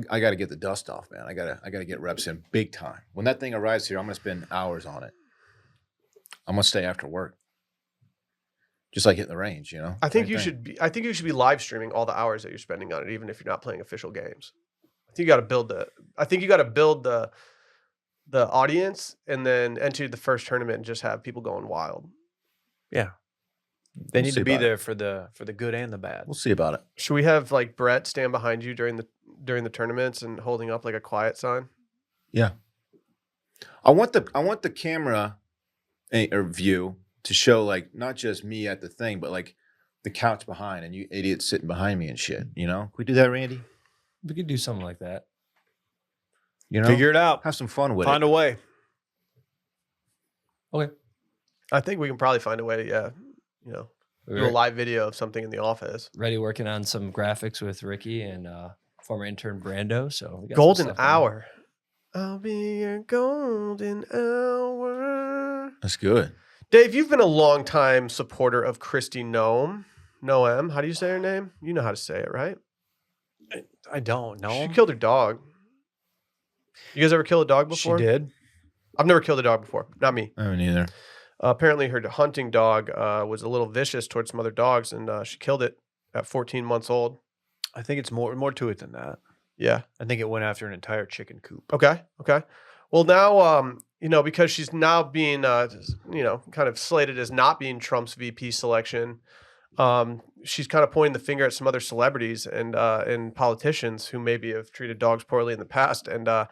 I got to get the dust off, man. I gotta get reps in big time. When that thing arrives here, I'm gonna spend hours on it. I'm gonna stay after work, just like hitting the range. You know. I think Same you thing. should be. I think you should be live streaming all the hours that you're spending on it, even if you're not playing official games. I think you got to build the. I think you got to build the audience and then enter the first tournament and just have people going wild. Yeah. They We'll need see to be about there for the good and the bad. We'll see about it. Should we have like Brett stand behind you during the tournaments and holding up like a quiet sign? Yeah. I want the camera or view to show like not just me at the thing, but like the couch behind and you idiots sitting behind me and shit. You know, can we do that, Randy? We could do something like that. You know, Figure it out. have some fun with Find it. a way. Okay. I think we can probably find a way to, yeah, you know, do a We're live video of something in the office. ready working on some graphics with Ricky and former intern Brando. So we got some Golden stuff going. hour. I'll be your golden hour. That's good. Dave, you've been a long-time supporter of Christy Noem. Noem, how do you say her name? You know how to say it, right? I don't know. She killed her dog. You guys ever kill a dog She before? did. I've never killed a dog before. Not me. I haven't either. Apparently, her hunting dog was a little vicious towards some other dogs, and she killed it at 14 months old. I think it's more to it than that. Yeah. I think it went after an entire chicken coop. Okay. Okay. Well, now, you know, because she's now being, you know, kind of slated as not being Trump's VP selection, she's kind of pointing the finger at some other celebrities and politicians who maybe have treated dogs poorly in the past. And a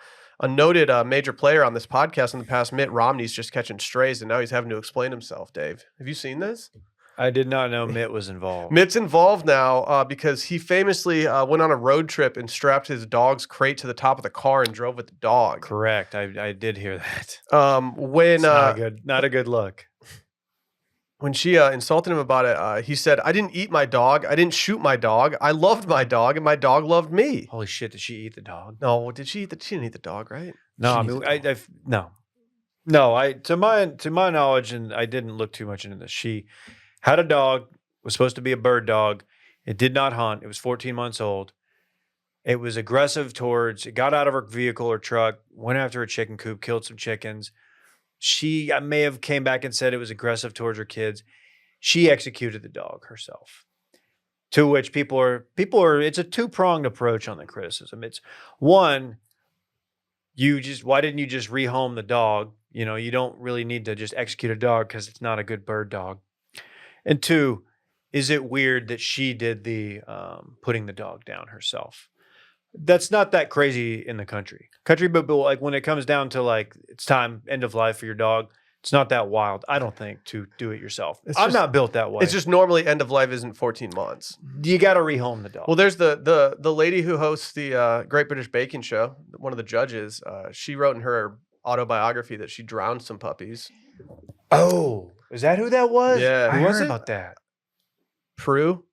noted major player on this podcast in the past, Mitt Romney's just catching strays, and now he's having to explain himself. Dave, have you seen this? I did not know Mitt was involved. Mitt's involved now because he famously went on a road trip and strapped his dog's crate to the top of the car and drove with the dog. Correct. I did hear that. When It's not a good look. when she insulted him about it, he said, "I didn't eat my dog. I didn't shoot my dog. I loved my dog, and my dog loved me." Holy shit! Did she eat the dog? No, did she eat the? She didn't eat the dog, right? No, She I didn't mean, eat the dog. no. I to my knowledge, and I didn't look too much into this. She had a dog. Was supposed to be a bird dog. It did not hunt. It was 14 months old. It was aggressive towards. It got out of her vehicle or truck, went after a chicken coop, killed some chickens. She may have came back and said it was aggressive towards her kids. She executed the dog herself. To which people are. It's a two-pronged approach on the criticism. It's one. Why didn't you just rehome the dog? You know, you don't really need to just execute a dog because it's not a good bird dog. And two, is it weird that she did the putting the dog down herself? That's not that crazy in the country. But like when it comes down to like it's time, end of life for your dog, it's not that wild, I don't think, to do it yourself. I'm not built that way. It's just normally end of life isn't 14 months. you got to rehome the dog. Well, there's the lady who hosts the Great British Baking Show, one of the judges. She wrote in her autobiography that she drowned some puppies. Oh, is that who that was? Yeah. I Who was heard it? about that. Prue?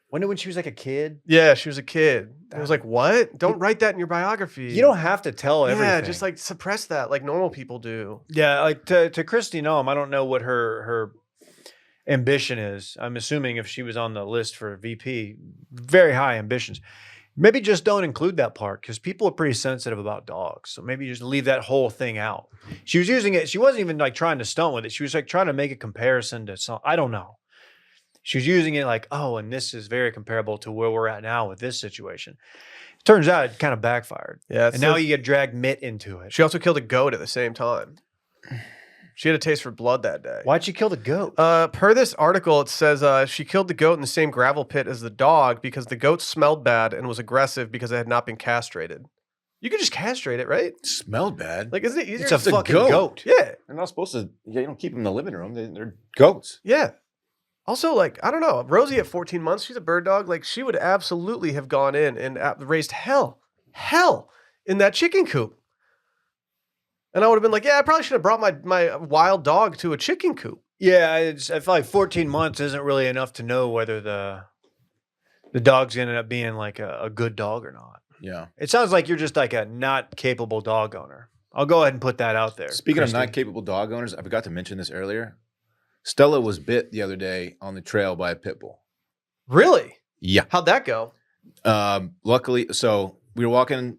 When she was like a kid. Yeah, she was a kid. I was like, what? Don't write that in your biography. You don't have to tell everything. Yeah, just like suppress that like normal people do. Yeah, like to Christy Noem, I don't know what her ambition is. I'm assuming if she was on the list for VP, very high ambitions. Maybe just don't include that part because people are pretty sensitive about dogs. So maybe just leave that whole thing out. She was using it. She wasn't even like trying to stunt with it. She was like trying to make a comparison to some. I don't know. She was using it like, oh, and this is very comparable to where we're at now with this situation. Turns out it kind of backfired. Yeah. And now you get dragged Mitt into it. She also killed a goat at the same time. She had a taste for blood that day. Why'd she kill the goat? Per this article, it says she killed the goat in the same gravel pit as the dog because the goat smelled bad and was aggressive because it had not been castrated. You could just castrate it, right? Smelled bad. Like, isn't it easier? It's a to- fucking goat. Yeah. They're not supposed to. Yeah, you don't keep them in the living room. They're goats. Yeah. Also, like, I don't know. Rosie at 14 months, she's a bird dog. Like, she would absolutely have gone in and raised hell in that chicken coop. And I would have been like, yeah, I probably should have brought my wild dog to a chicken coop. Yeah, I feel like 14 months isn't really enough to know whether the dog's going to end up being like a good dog or not. Yeah. It sounds like you're just like a not capable dog owner. I'll go ahead and put that out there. Speaking Christy. of not capable dog owners, I forgot to mention this earlier. Stella was bit the other day on the trail by a pit bull. Really? Yeah. How'd that go? Luckily, so we were walking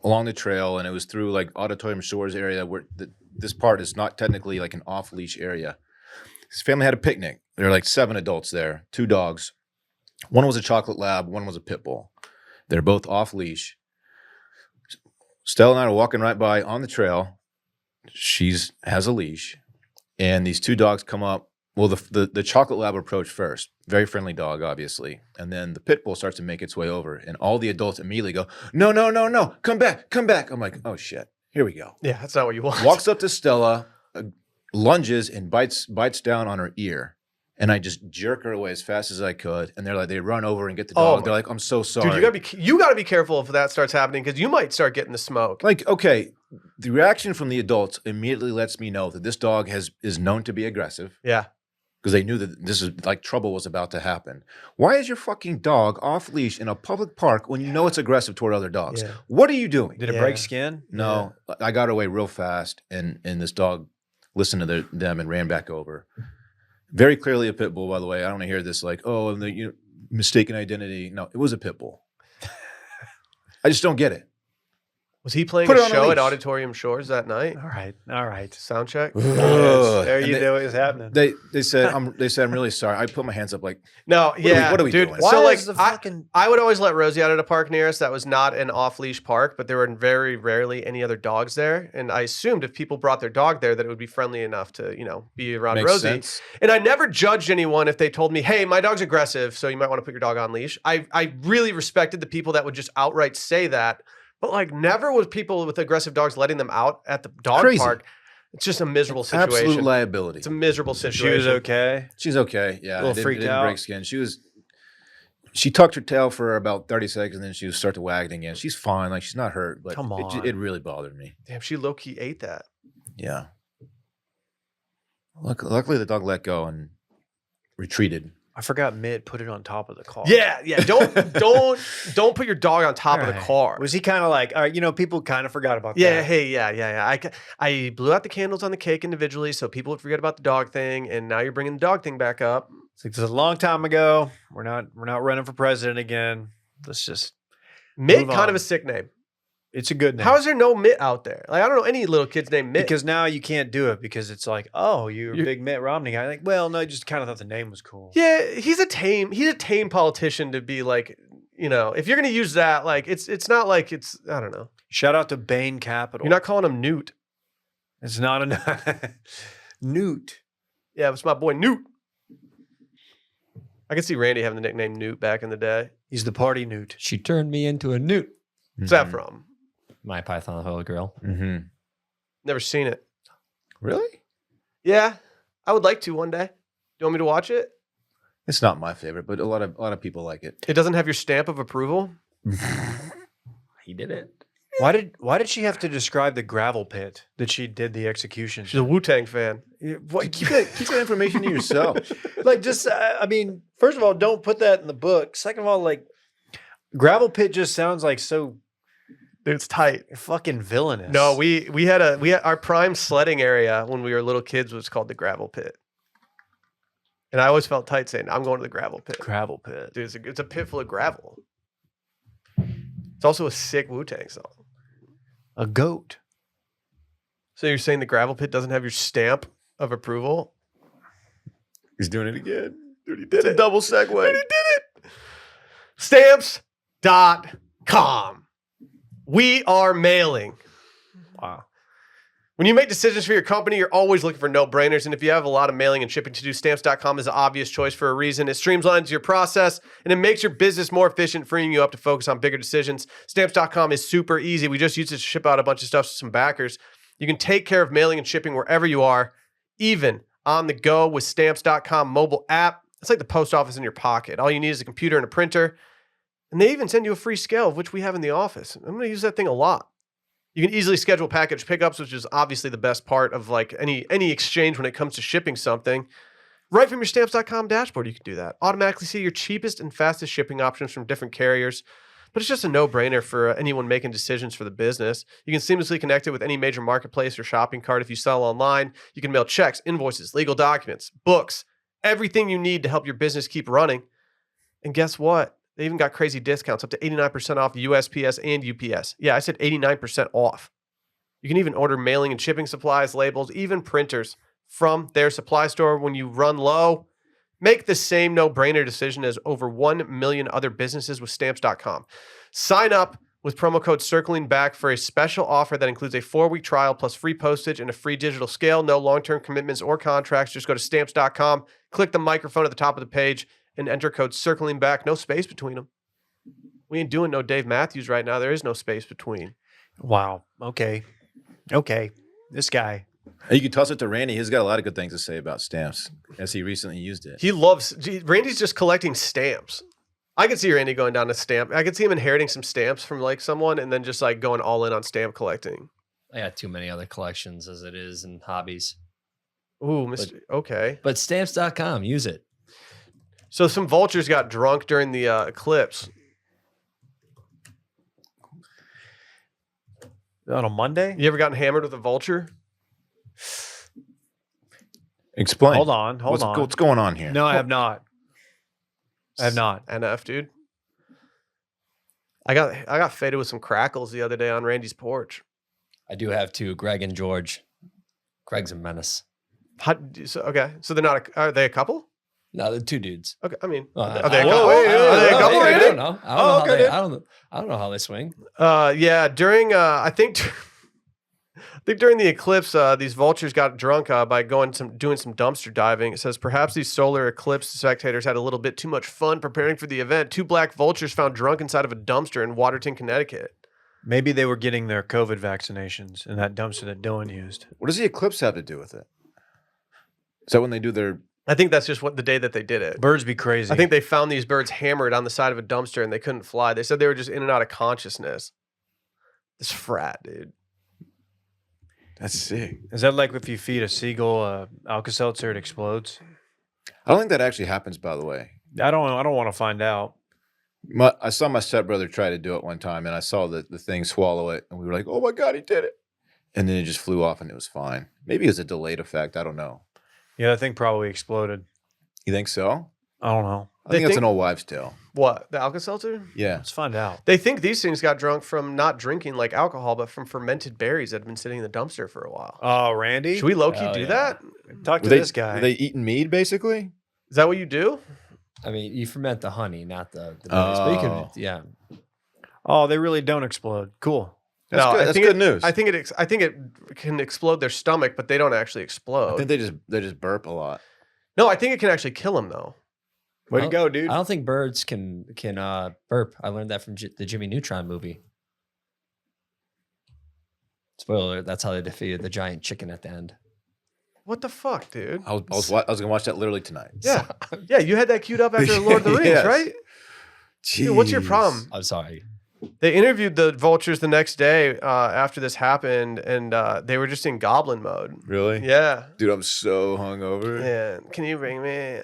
along the trail, and it was through like Auditorium Shores area where this part is not technically like an off-leash area. His family had a picnic. There were like 7 adults there, 2 dogs. One was a chocolate lab, one was a pit bull. They're both off-leash. Stella and I are walking right by on the trail. She has a leash, and these 2 dogs come up. Well, the chocolate lab approached first. Very friendly dog, obviously. And then the pit bull starts to make its way over. And all the adults immediately go, no, no, no, no. Come back, come back. I'm like, oh, shit. Here we go. Yeah, that's not what you want. Walks up to Stella, lunges, and bites down on her ear. And I just jerk her away as fast as I could. And they run over and get the dog. They're like, I'm so sorry. Dude, you gotta be careful if that starts happening because you might start getting the smoke. Like, okay, the reaction from the adults immediately lets me know that this dog is known to be aggressive. Yeah. Because they knew that this is like trouble was about to happen. Why is your fucking dog off leash in a public park when you know it's aggressive toward other dogs? Yeah. What are you doing? Did it break skin? No, I got away real fast, and this dog listened to them and ran back over. Very clearly a pit bull, by the way. I don't want to hear this like, oh, mistaken identity. No, it was a pit bull. I just don't get it. Was he playing Put it a on a show at leash. Auditorium Shores that night? All right. Sound check? There And you know what is happening. They said I'm really sorry. I put my hands up like, No, yeah. what are we dude, doing? So Why like is the fucking- I would always let Rosie out at a park near us that was not an off-leash park, but there were very rarely any other dogs there. And I assumed if people brought their dog there that it would be friendly enough to, be around Makes Rosie. sense. And I never judged anyone if they told me, hey, my dog's aggressive, so you might want to put your dog on leash. I really respected the people that would just outright say that. But like never was people with aggressive dogs letting them out at the dog Crazy. park. It's just a miserable situation. Absolute liability. It's a miserable situation. She was okay. She's okay. Yeah, A little it freaked didn't out. break skin. She tucked her tail for about 30 seconds, and then she would start to wag it again. She's fine. Like she's not hurt, but Come on. it really bothered me. Damn, she low-key ate that. Yeah. Luckily, the dog let go and retreated. I forgot Mitt put it on top of the car. Yeah. Don't put your dog on top of the Alright. car. Was he kind of like, all right, people kind of forgot about Yeah, that. hey, yeah. I blew out the candles on the cake individually so people would forget about the dog thing, and now you're bringing the dog thing back up. It's like, this is a long time ago. We're not running for president again. Let's just, Mitt, Move kind on. of a sick name. it's a good name. How is there no Mitt out there? Like I don't know any little kid's named Mitt. Because now you can't do it because it's like, oh, you're a You're- big Mitt Romney guy. Like, well, no, I just kind of thought the name was cool. yeah, he's a tame politician to be like, if you're gonna use that, like it's not like it's I don't know. Shout out to Bain Capital. You're not calling him Newt. It's not a Newt. Yeah, it's my boy Newt. I could see Randy having the nickname Newt back in the day. He's the party Newt. She turned me into a newt. What's that from? My Python Holy Grail. Mm-hmm. Never seen it. Really? Yeah, I would like to one day. Do you want me to watch it? It's not my favorite, but a lot of people like it. It doesn't have your stamp of approval. He did it. Why did she have to describe the gravel pit that she did the execution? She's a Wu-Tang fan. Keep that information to yourself. Like, just, first of all, don't put that in the book. Second of all, like, gravel pit just sounds like so Dude, it's tight. fucking villainous. No, we had our prime sledding area when we were little kids was called the gravel pit. And I always felt tight saying, I'm going to the gravel pit. gravel pit. Dude, it's a pit full of gravel. It's also a sick Wu-Tang song. A goat. So you're saying the gravel pit doesn't have your stamp of approval? He's doing it again. Dude, he did It's a it. double segue. Dude, he did it. Stamps.com. We are mailing. Wow. When you make decisions for your company, you're always looking for no-brainers. And if you have a lot of mailing and shipping to do, Stamps.com is the obvious choice for a reason. It streamlines your process, and it makes your business more efficient, freeing you up to focus on bigger decisions. Stamps.com is super easy. We just used it to ship out a bunch of stuff to some backers. You can take care of mailing and shipping wherever you are, even on the go with Stamps.com mobile app. It's like the post office in your pocket. All you need is a computer and a printer. And they even send you a free scale, of which we have in the office. I'm going to use that thing a lot. You can easily schedule package pickups, which is obviously the best part of like any exchange when it comes to shipping something. Right from your Stamps.com dashboard, you can do that. Automatically see your cheapest and fastest shipping options from different carriers. But it's just a no-brainer for anyone making decisions for the business. You can seamlessly connect it with any major marketplace or shopping cart if you sell online. You can mail checks, invoices, legal documents, books, everything you need to help your business keep running. And guess what? They even got crazy discounts, up to 89% off USPS and UPS. Yeah, I said 89% off. You can even order mailing and shipping supplies, labels, even printers from their supply store when you run low. Make the same no-brainer decision as over 1 million other businesses with Stamps.com. Sign up with promo code CirclingBack for a special offer that includes a 4-week trial plus free postage and a free digital scale. No long-term commitments or contracts. Just go to Stamps.com, click the microphone at the top of the page, and enter code CirclingBack. No space between them. We ain't doing no Dave Matthews right now. There is no space between. Wow. Okay. This guy. You can toss it to Randy. He's got a lot of good things to say about stamps, as he recently used it. Randy's just collecting stamps. I could see Randy going down to stamp. I could see him inheriting some stamps from like someone and then just like going all in on stamp collecting. I got too many other collections as it is and hobbies. Ooh, okay. But stamps.com, use it. So some vultures got drunk during the eclipse. On a Monday? You ever gotten hammered with a vulture? Explain. Hold on. What's going on here? No, I have not. NF, dude. I got faded with some crackles the other day on Randy's porch. I do have two, Greg and George. Greg's a menace. So they're not. Are they a couple? No, they're two dudes. Okay, I mean, Are are they a couple? Are they a couple? I Randy? don't know. I don't know how they swing. Yeah. During I think during the eclipse, these vultures got drunk by doing some dumpster diving. It says perhaps these solar eclipse spectators had a little bit too much fun preparing for the event. 2 black vultures found drunk inside of a dumpster in Waterton, Connecticut. Maybe they were getting their COVID vaccinations in that dumpster that Dylan used. What does the eclipse have to do with it? Is that when they do their... I think that's just the day that they did it. Birds be crazy. I think they found these birds hammered on the side of a dumpster and they couldn't fly. They said they were just in and out of consciousness. This frat, dude. That's sick. Is that like if you feed a seagull Alka-Seltzer, it explodes? I don't think that actually happens, by the way. I don't want to find out. I saw my stepbrother try to do it one time, and I saw the thing swallow it, and we were like, oh my God, he did it. And then it just flew off, and it was fine. Maybe it was a delayed effect. I don't know. Yeah, that thing probably exploded. You think so? I don't know. I think that's an old wives' tale. What? The Alka-Seltzer? Yeah. Let's find out. They think these things got drunk from not drinking like alcohol, but from fermented berries that had been sitting in the dumpster for a while. Oh, Randy? Should we low-key do that? Talk to this guy. Were they eating mead, basically? Is that what you do? I mean, you ferment the honey, not the berries. But you can, yeah. Oh, they really don't explode. Cool. That's good. That's good news. I think it can explode their stomach, but they don't actually explode. I think they just burp a lot. No, I think it can actually kill them though. Way to go, dude. I don't think birds can burp. I learned that from the Jimmy Neutron movie. Spoiler alert, that's how they defeated the giant chicken at the end. What the fuck, dude? I was gonna watch that literally tonight. Yeah, yeah. You had that queued up after Lord of the Rings, Yes. right? Dude, what's your problem? I'm sorry. They interviewed the vultures the next day after this happened, and they were just in goblin mode. Really? Yeah. Dude, I'm so hungover. Yeah. Can you bring me?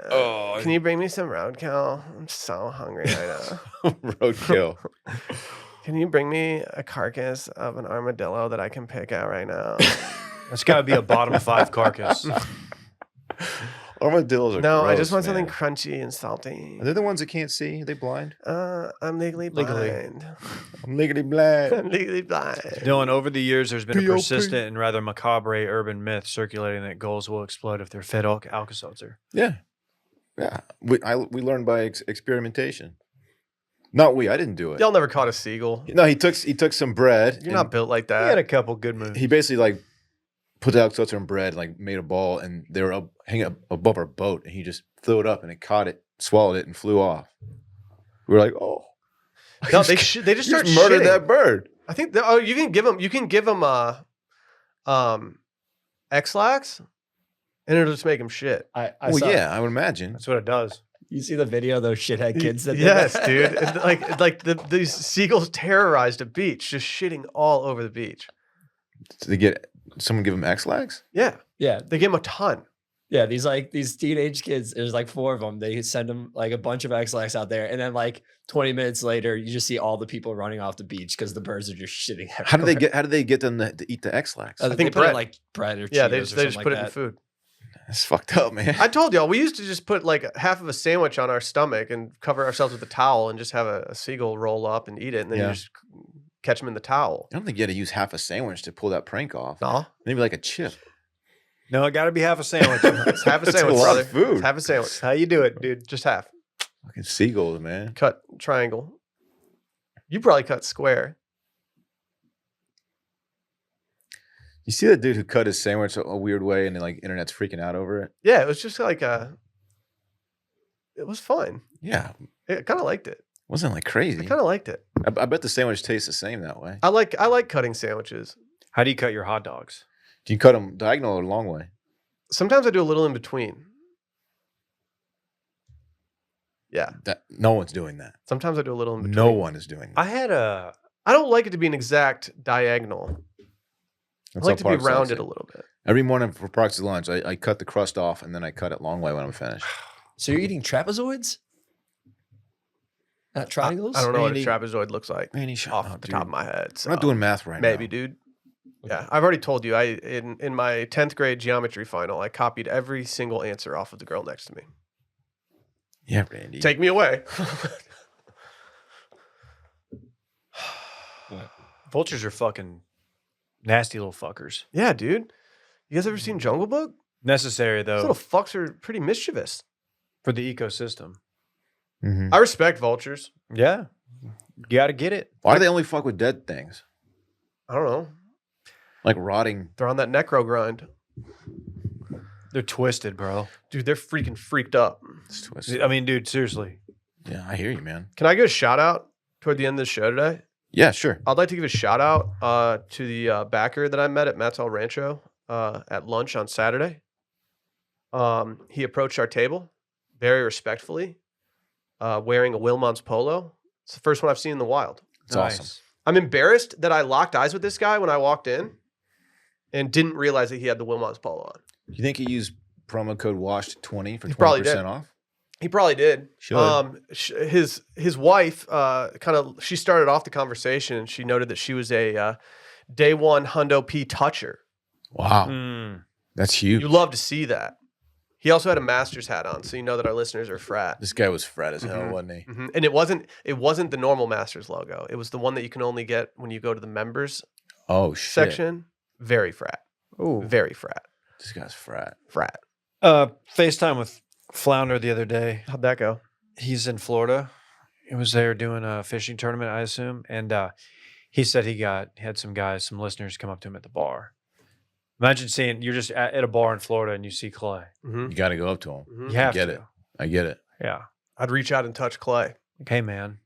Can you bring me some roadkill? I'm so hungry right now. Roadkill. Can you bring me a carcass of an armadillo that I can pick out right now? That's got to be a bottom 5 carcass. Armadillos are No, I gross, just want man. something crunchy and salty. Are they the ones that can't see? Are they blind? I'm legally blind. I'm legally blind. I'm legally blind. Dylan, over the years, there's been a POP. persistent and rather macabre urban myth circulating that gulls will explode if they're fed Alka-Seltzer. Yeah. Yeah. We learned by experimentation. Not we. I didn't do it. Y'all never caught a seagull. No, he took some bread. You're not built like He had that. a couple good moves. He basically like put the Alka-Seltzer in bread, like made a ball, and they were hanging up above our boat, and he just threw it up, and it caught it, swallowed it, and flew off. We were like, oh. No, they just start murdered shitting. that bird. I think you can give them X-Lax, and it'll just make them shit. I Well, saw, yeah, I would imagine. That's what it does. You see the video of those shithead kids that did Yes, that? dude. And these seagulls terrorized a beach, just shitting all over the beach. Did they get someone give him X-Lax? Yeah, Yeah. they gave them a ton. Yeah, these teenage kids, there's like 4 of them. They send them like a bunch of X-Lax out there. And then like 20 minutes later, you just see all the people running off the beach because the birds are just shitting everywhere. How do they get them to eat the X-Lax? I think bread. put it like bread or Yeah, Cheetos they or just something put like it in that. food. That's fucked up, man. I told y'all we used to just put like half of a sandwich on our stomach and cover ourselves with a towel and just have a seagull roll up and eat it, and then you just catch them in the towel. I don't think you had to use half a sandwich to pull that prank off. No, Maybe like a chip. No, it got to be half a sandwich. it's half a That's a sandwich, lot brother. of food. It's half a sandwich. That's how you do it, dude. Just half. Fucking seagulls, man. Cut triangle. You probably cut square. You see that dude who cut his sandwich a weird way and then like internet's freaking out over it? Yeah, it was just like it was fine. Yeah. I kind of liked it. Wasn't like I crazy. kind of liked it. I bet the sandwich tastes the same that way. I like cutting sandwiches. How do you cut your hot dogs? Do you cut them diagonal or long way? Sometimes I do a little in between. Yeah. No one's doing that. Sometimes I do a little in between. No one is doing that. I don't like it to be an exact diagonal. That's I like to how be Parks likes rounded it. a little bit. Every morning for Parks' lunch, I cut the crust off and then I cut it long way when I'm finished. So you're eating trapezoids? Not triangles? I don't know Randy- what a trapezoid looks like Man, shut off up, the dude. top of my head. So I'm not doing math right maybe, now. dude. Yeah, I've already told you. In my 10th grade geometry final, I copied every single answer off of the girl next to me. Yeah, Randy. Take me away. Vultures are fucking nasty little fuckers. Yeah, dude. You guys ever seen Jungle Book? Necessary, Those though, little fucks are pretty mischievous. for the ecosystem. Mhm. I respect vultures. Yeah. You got to get it. Why do they only fuck with dead things? I don't know. Like rotting. They're on that necro grind. They're twisted, bro. Dude, they're freaking freaked up. It's twisted. I mean, dude, seriously. Yeah, I hear you, man. Can I give a shout out toward the end of the show today? Yeah, sure. I'd like to give a shout out to the backer that I met at Matt's El Rancho at lunch on Saturday. He approached our table very respectfully, wearing a Wilmont's polo. It's the first one I've seen in the wild. It's awesome. I'm embarrassed that I locked eyes with this guy when I walked in and didn't realize that he had the Wilmont's polo on. You think he used promo code WASHED20 for He probably did. 20% off? He probably did. Should. His wife she started off the conversation and she noted that she was a day one Hundo P toucher. Wow. Mm. That's huge. You love to see that. He also had a Masters hat on, so you know that our listeners are frat. This guy was frat as hell, Mhm. wasn't he? Mhm. And it wasn't the normal Masters logo. It was the one that you can only get when you go to the members Oh, shit. section. Very frat. Ooh. Very frat. This guy's frat. Frat. FaceTime with Flounder the other day. How'd that go? He's in Florida. He was there doing a fishing tournament, I assume. And he said he had some listeners come up to him at the bar. Imagine seeing you're just at a bar in Florida and you see Clay. Mm-hmm. You got to go up to him. Mm-hmm. You have get to. it. I get it. Yeah. I'd reach out and touch Clay. Like, hey, man.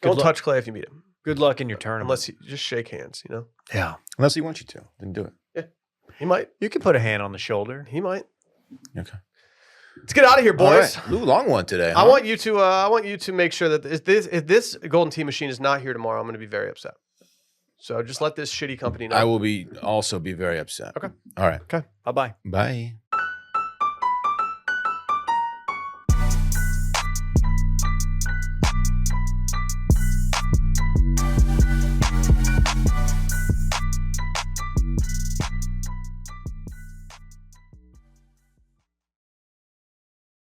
Don't luck. touch Clay if you meet him. Good luck in your tournament. Unless you just shake hands, you know? Yeah. Unless he wants you to. Then do it. He might. You can put a hand on the shoulder. He might. Okay. Let's get out of here, boys. All right. Ooh, long one today. I huh? want you to make sure that if this Golden Tee machine is not here tomorrow, I'm going to be very upset. So just let this shitty company know. I will also be very upset. Okay. All right. Bye-bye. Bye.